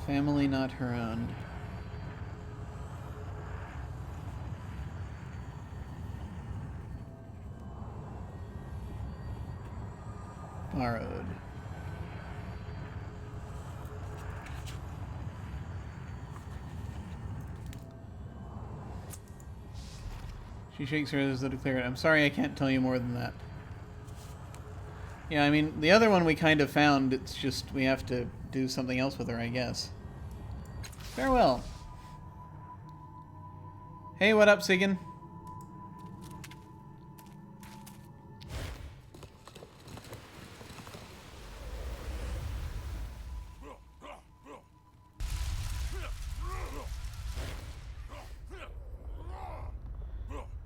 Family not her own. Borrowed. She shakes her head as though to clear it. I'm sorry I can't tell you more than that. Yeah, I mean, the other one we kind of found, it's just we have to do something else with her, I guess. Farewell. Hey, what up, Sigan?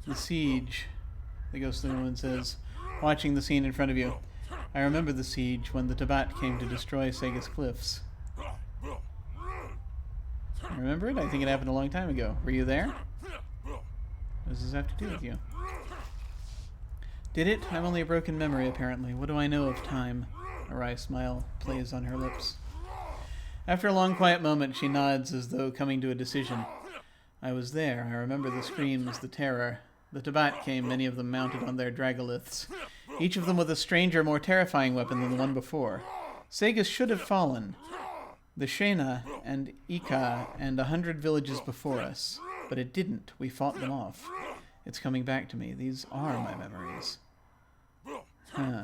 The siege, the ghostly woman says, watching the scene in front of you. I remember the siege when the Tabat came to destroy Sega's cliffs. I remember it? I think it happened a long time ago. Were you there? What does this have to do with you? Did it? I'm only a broken memory, apparently. What do I know of time? A wry smile plays on her lips. After a long, quiet moment, she nods as though coming to a decision. I was there. I remember the screams, the terror. The Tabat came, many of them mounted on their dragoliths, each of them with a stranger, more terrifying weapon than the one before. Segas should have fallen. The Shena and Ika and 100 villages before us. But it didn't. We fought them off. It's coming back to me. These are my memories. Huh.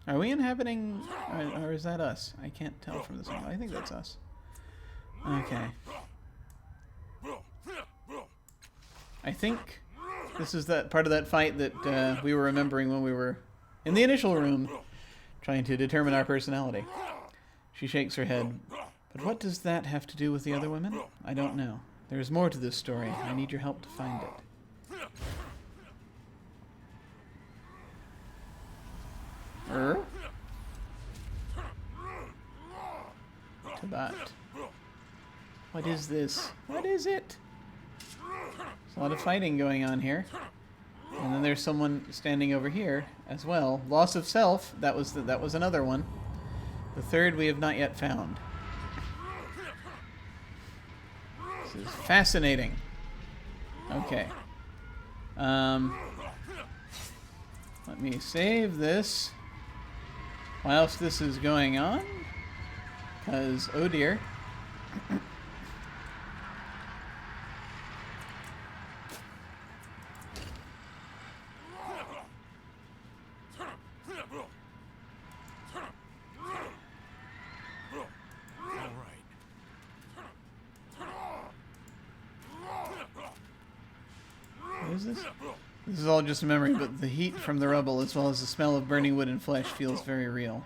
Are we inhabiting... Or is that us? I can't tell from this one. I think that's us. Okay. I think this is that part of that fight that we were remembering when we were in the initial room trying to determine our personality. She shakes her head. But what does that have to do with the other women? I don't know. There is more to this story. I need your help to find it. Tabat. What is this? What is it? There's a lot of fighting going on here. And then there's someone standing over here as well. Loss of self. That was another one. The third we have not yet found. This is fascinating. Okay. Let me save this whilst this is going on. Because, oh dear. What is this? This is all just a memory, but the heat from the rubble, as well as the smell of burning wood and flesh, feels very real.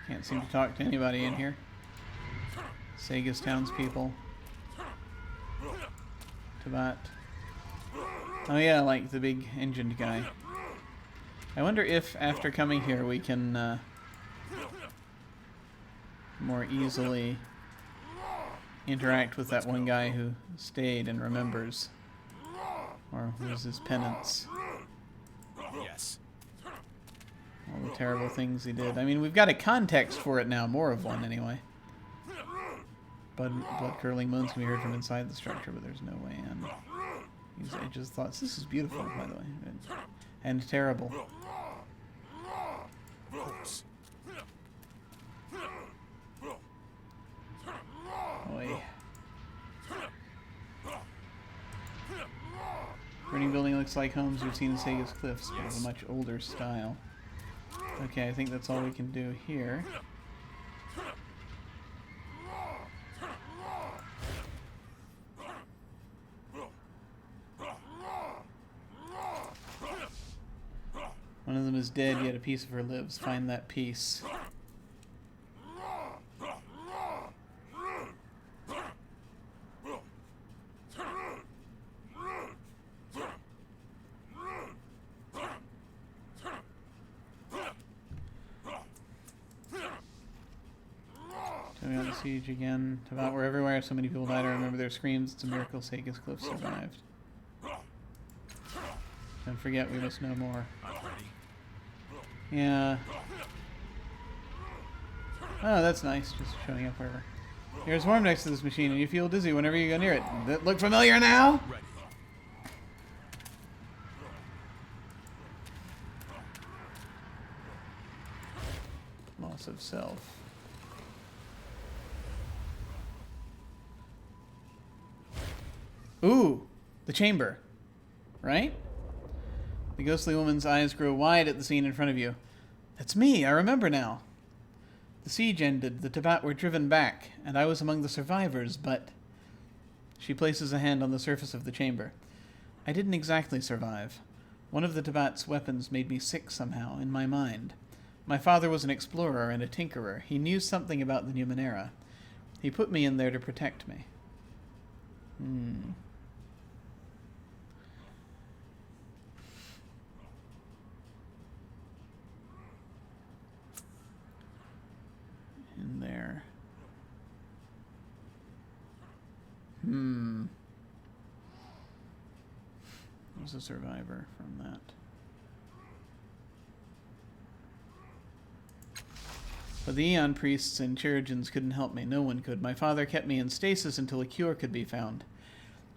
Can't seem to talk to anybody in here. Sega's townspeople. Tabat. Oh yeah, like the big engined guy. I wonder if, after coming here, we can more easily interact with that one guy who stayed and remembers. Or was his penance. Yes. All the terrible things he did. I mean, we've got a context for it now, more of one anyway. Blood-curdling moans can be heard from inside the structure, but there's no way in. I just thought, this is beautiful, by the way. And terrible. Of course. Oy. Burning building looks like homes we've seen in Saga's Cliffs, but of a much older style. Okay, I think that's all we can do here. One of them is dead, yet a piece of her lives. Find that piece. Tell me on the siege again. About were everywhere. So many people died. I remember their screams. It's a miracle Saga's Cliff survived. Don't forget, we must know more. I'm ready. Yeah. Oh, that's nice. Just showing up wherever. You're swarmed next to this machine, and you feel dizzy whenever you go near it. Does that look familiar now? Ready. Loss of self. Ooh, the chamber. Right? The ghostly woman's eyes grow wide at the scene in front of you. That's me, I remember now. The siege ended, the Tabat were driven back, and I was among the survivors, but... She places a hand on the surface of the chamber. I didn't exactly survive. One of the Tabat's weapons made me sick somehow, in my mind. My father was an explorer and a tinkerer. He knew something about the Numenera. He put me in there to protect me. In there. There's a survivor from that. But the Aeon priests and Chirurgeons couldn't help me. No one could. My father kept me in stasis until a cure could be found.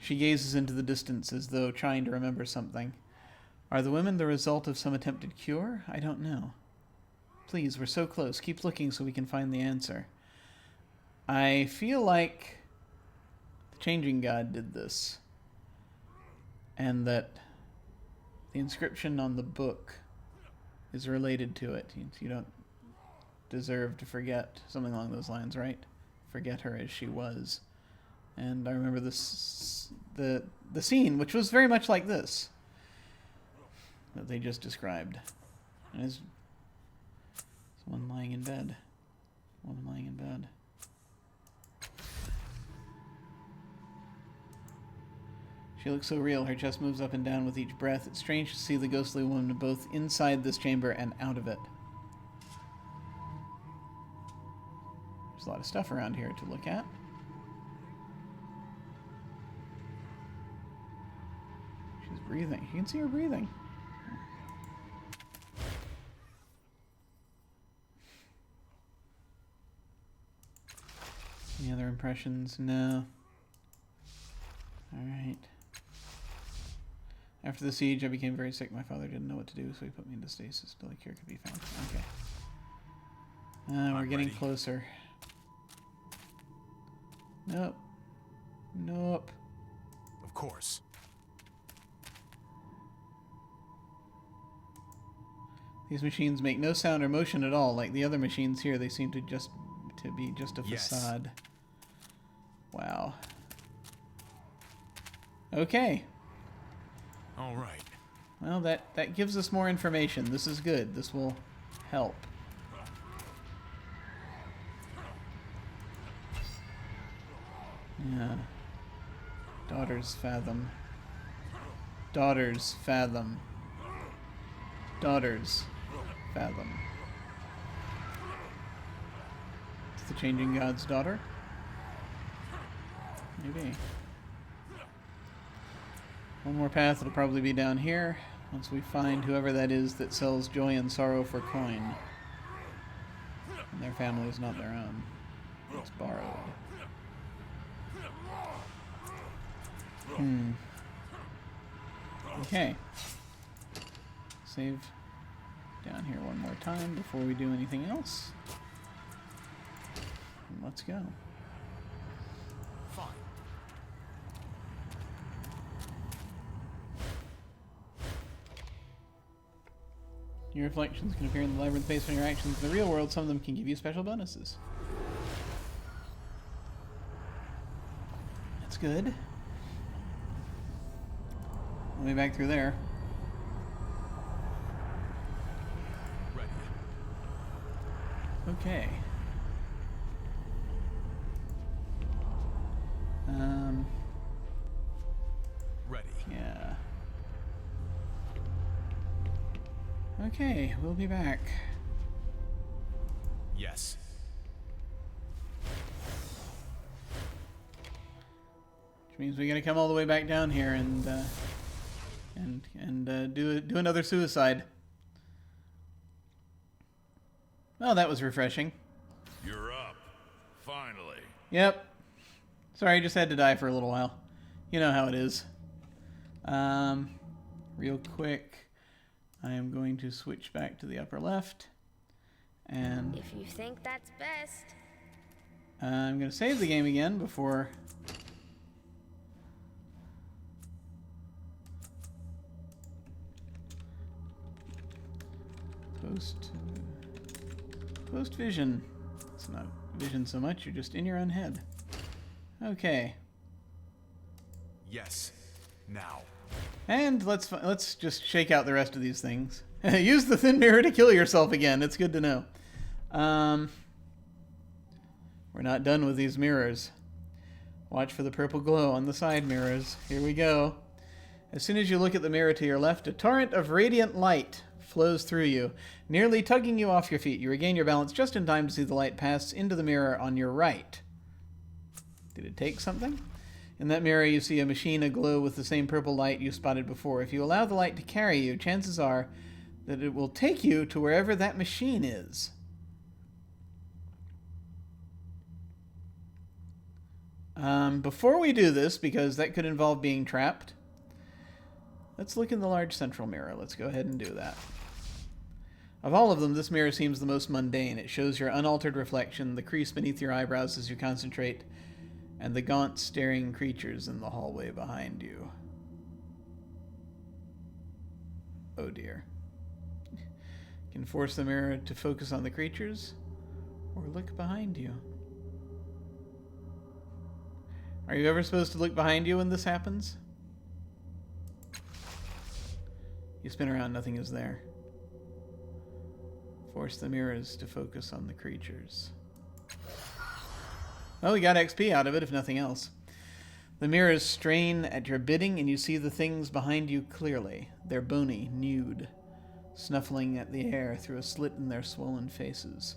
She gazes into the distance as though trying to remember something. Are the women the result of some attempted cure? I don't know. Please, we're so close. Keep looking so we can find the answer. I feel like the Changing God did this. And that the inscription on the book is related to it. You don't deserve to forget, something along those lines, right? Forget her as she was. And I remember this, the scene, which was very much like this, that they just described. And it's someone lying in bed. Woman lying in bed. She looks so real. Her chest moves up and down with each breath. It's strange to see the ghostly woman both inside this chamber and out of it. There's a lot of stuff around here to look at. She's breathing. You can see her breathing. Any other impressions? No. Alright. After the siege, I became very sick. My father didn't know what to do, so he put me into stasis till a cure could be found. Okay. We're getting closer. Nope. Nope. Of course. These machines make no sound or motion at all. Like the other machines here, they seem to be just a facade. Wow. Okay. All right. Well, that gives us more information. This is good. This will help. Yeah. Daughters fathom. Daughters fathom. Daughters fathom. the changing god's daughter? Maybe. One more path, it'll probably be down here, once we find whoever that is that sells joy and sorrow for coin. And their family is not their own. It's borrowed. Okay. Save down here one more time before we do anything else. And let's go. Fine. Your reflections can appear in the labyrinth based on your actions in the real world. Some of them can give you special bonuses. That's good. Way back through there. Ready. Okay. Ready. Yeah. Okay, we'll be back. Yes. Which means we gotta come all the way back down here and do another suicide. Oh, that was refreshing. You're up. Finally. Yep. Sorry, I just had to die for a little while. You know how it is. Real quick, I am going to switch back to the upper left. And If you think that's best. I'm going to save the game again before... Post vision. It's not vision so much, you're just in your own head. Okay. Yes. Now. And let's just shake out the rest of these things. Use the thin mirror to kill yourself again. It's good to know. We're not done with these mirrors. Watch for the purple glow on the side mirrors. Here we go. As soon as you look at the mirror to your left, a torrent of radiant light flows through you, nearly tugging you off your feet. You regain your balance just in time to see the light pass into the mirror on your right. Did it take something? In that mirror, you see a machine aglow with the same purple light you spotted before. If you allow the light to carry you, chances are that it will take you to wherever that machine is. Before we do this, because that could involve being trapped, let's look in the large central mirror. Let's go ahead and do that. Of all of them, this mirror seems the most mundane. It shows your unaltered reflection, the crease beneath your eyebrows as you concentrate, and the gaunt, staring creatures in the hallway behind you. Oh dear. You can force the mirror to focus on the creatures, or look behind you. Are you ever supposed to look behind you when this happens? You spin around, nothing is there. Force the mirrors to focus on the creatures. Oh, we got XP out of it, if nothing else. The mirrors strain at your bidding, and you see the things behind you clearly. They're bony, nude, snuffling at the air through a slit in their swollen faces.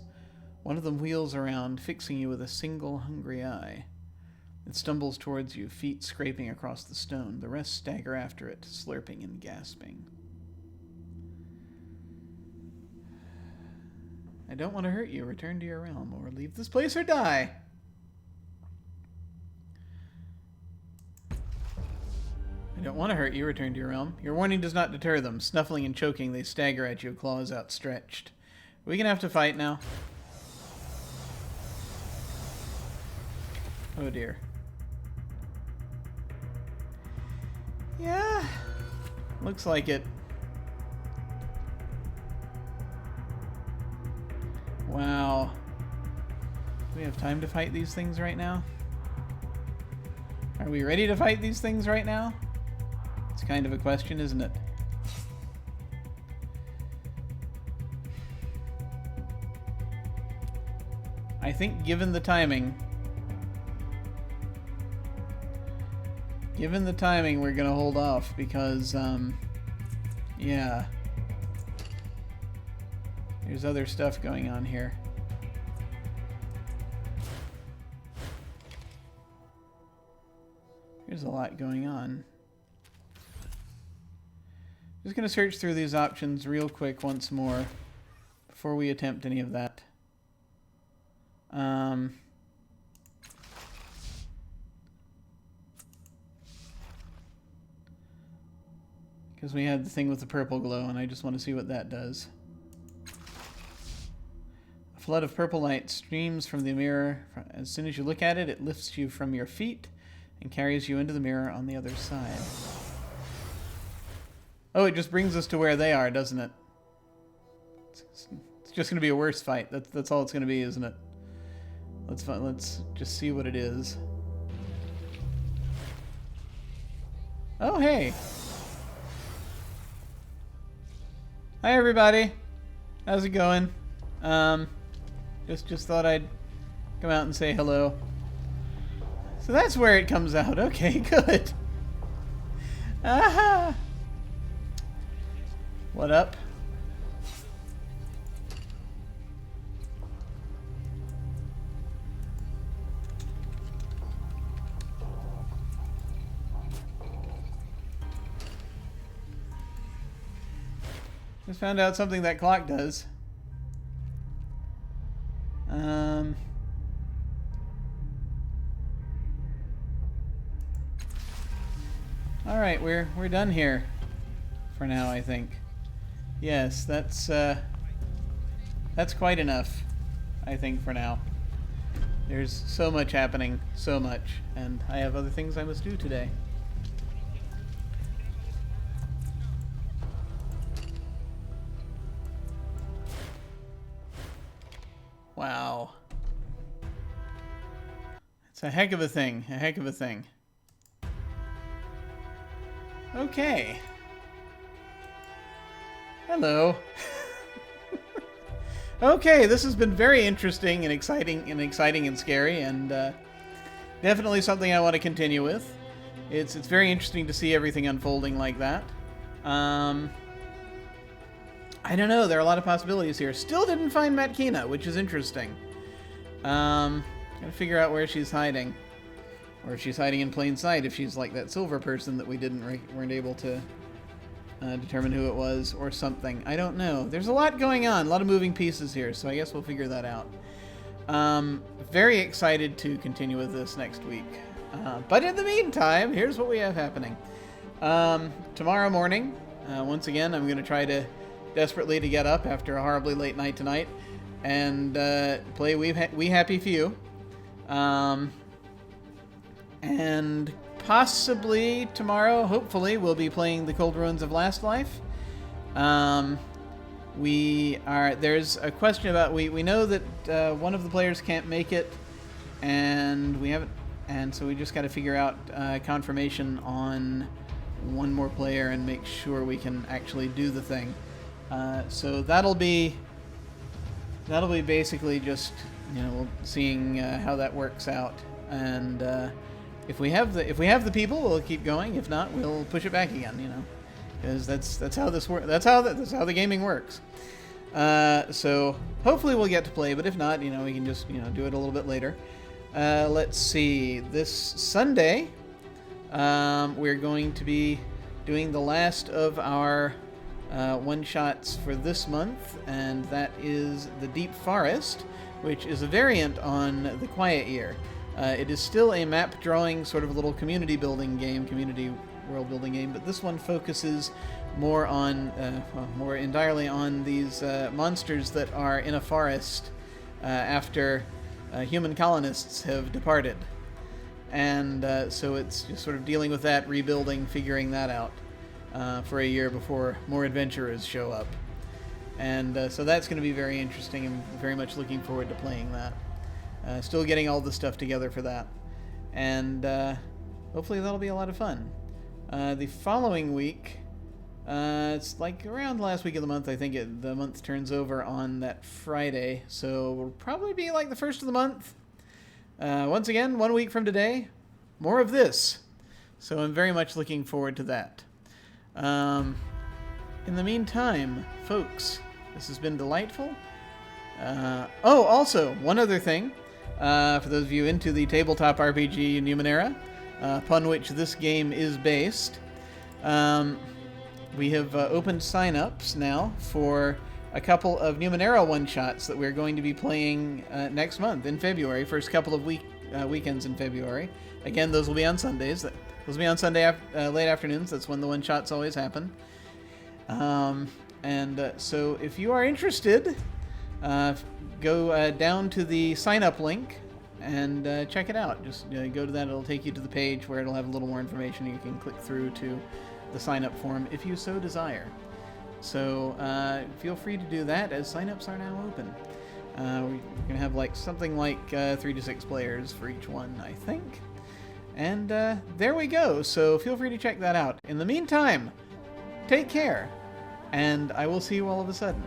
One of them wheels around, fixing you with a single hungry eye. It stumbles towards you, feet scraping across the stone. The rest stagger after it, slurping and gasping. I don't want to hurt you. Return to your realm, or leave this place or die. I don't want to hurt you. Return to your realm. Your warning does not deter them. Snuffling and choking, they stagger at you, claws outstretched. Are we gonna have to fight now? Oh dear. Yeah. Looks like it. Wow. Do we have time to fight these things right now? Are we ready to fight these things right now? It's kind of a question, isn't it? I think given the timing, we're gonna hold off because, yeah. There's other stuff going on here. there's a lot going on. Just going to search through these options real quick once more before we attempt any of that. Because we had the thing with the purple glow, and I just want to see what that does. A flood of purple light streams from the mirror. As soon as you look at it, it lifts you from your feet and carries you into the mirror on the other side. Oh, it just brings us to where they are, doesn't it? It's just going to be a worse fight. That's all it's going to be, isn't it? Let's just see what it is. Oh, hey. Hi, everybody. How's it going? Just thought I'd come out and say hello. So that's where it comes out. Okay, good. Aha! What up? Just found out something that clock does. All right, we're done here for now, I think. Yes, that's quite enough, I think, for now. There's so much happening, so much, and I have other things I must do today. Wow. It's a heck of a thing, a heck of a thing. Okay. Hello. Okay, this has been very interesting and exciting and scary, and definitely something I want to continue with. It's very interesting to see everything unfolding like that. I don't know, there are a lot of possibilities here. Still didn't find Matkina, which is interesting. Gotta figure out where she's hiding. Or if she's hiding in plain sight, if she's like that silver person that we weren't able to determine who it was, or something. I don't know. There's a lot going on, a lot of moving pieces here, so I guess we'll figure that out. Very excited to continue with this next week. But in the meantime, here's what we have happening. Tomorrow morning, once again, I'm going to try to desperately to get up after a horribly late night tonight and play We Happy Few. And possibly tomorrow, hopefully, we'll be playing the Cold Ruins of Last Life. There's a question about, we know that one of the players can't make it, and so we just got to figure out confirmation on one more player and make sure we can actually do the thing. So that'll be basically just, seeing how that works out, and if we have the people, we'll keep going. If not, we'll push it back again, because that's how this works. That's how the gaming works. So hopefully we'll get to play, but if not, we can just do it a little bit later. Let's see. This Sunday, we're going to be doing the last of our one-shots for this month, and that is the Deep Forest, which is a variant on the Quiet Year. It is still a map drawing, sort of a little community building game, community world building game, but this one focuses more on, more entirely on these monsters that are in a forest after human colonists have departed. And so it's just sort of dealing with that, rebuilding, figuring that out for a year before more adventurers show up. And so that's going to be very interesting. I'm very much looking forward to playing that. Still getting all the stuff together for that. And hopefully that'll be a lot of fun. The following week, it's like around the last week of the month, I think the month turns over on that Friday. So it'll probably be like the first of the month. Once again, 1 week from today, more of this. So I'm very much looking forward to that. In the meantime, folks, this has been delightful. Also, one other thing. For those of you into the tabletop RPG Numenera, upon which this game is based. We have opened sign-ups now for a couple of Numenera one-shots that we're going to be playing next month in February, first couple of weekends in February. Again, those will be on Sundays. Those will be on Sunday late afternoons. That's when the one-shots always happen. So if you are interested, go down to the sign-up link and check it out. Just go to that. It'll take you to the page where it'll have a little more information. You can click through to the sign-up form if you so desire. So feel free to do that, as sign-ups are now open. We're going to have something like 3 to 6 players for each one, I think. And there we go. So feel free to check that out. In the meantime, take care, and I will see you all of a sudden.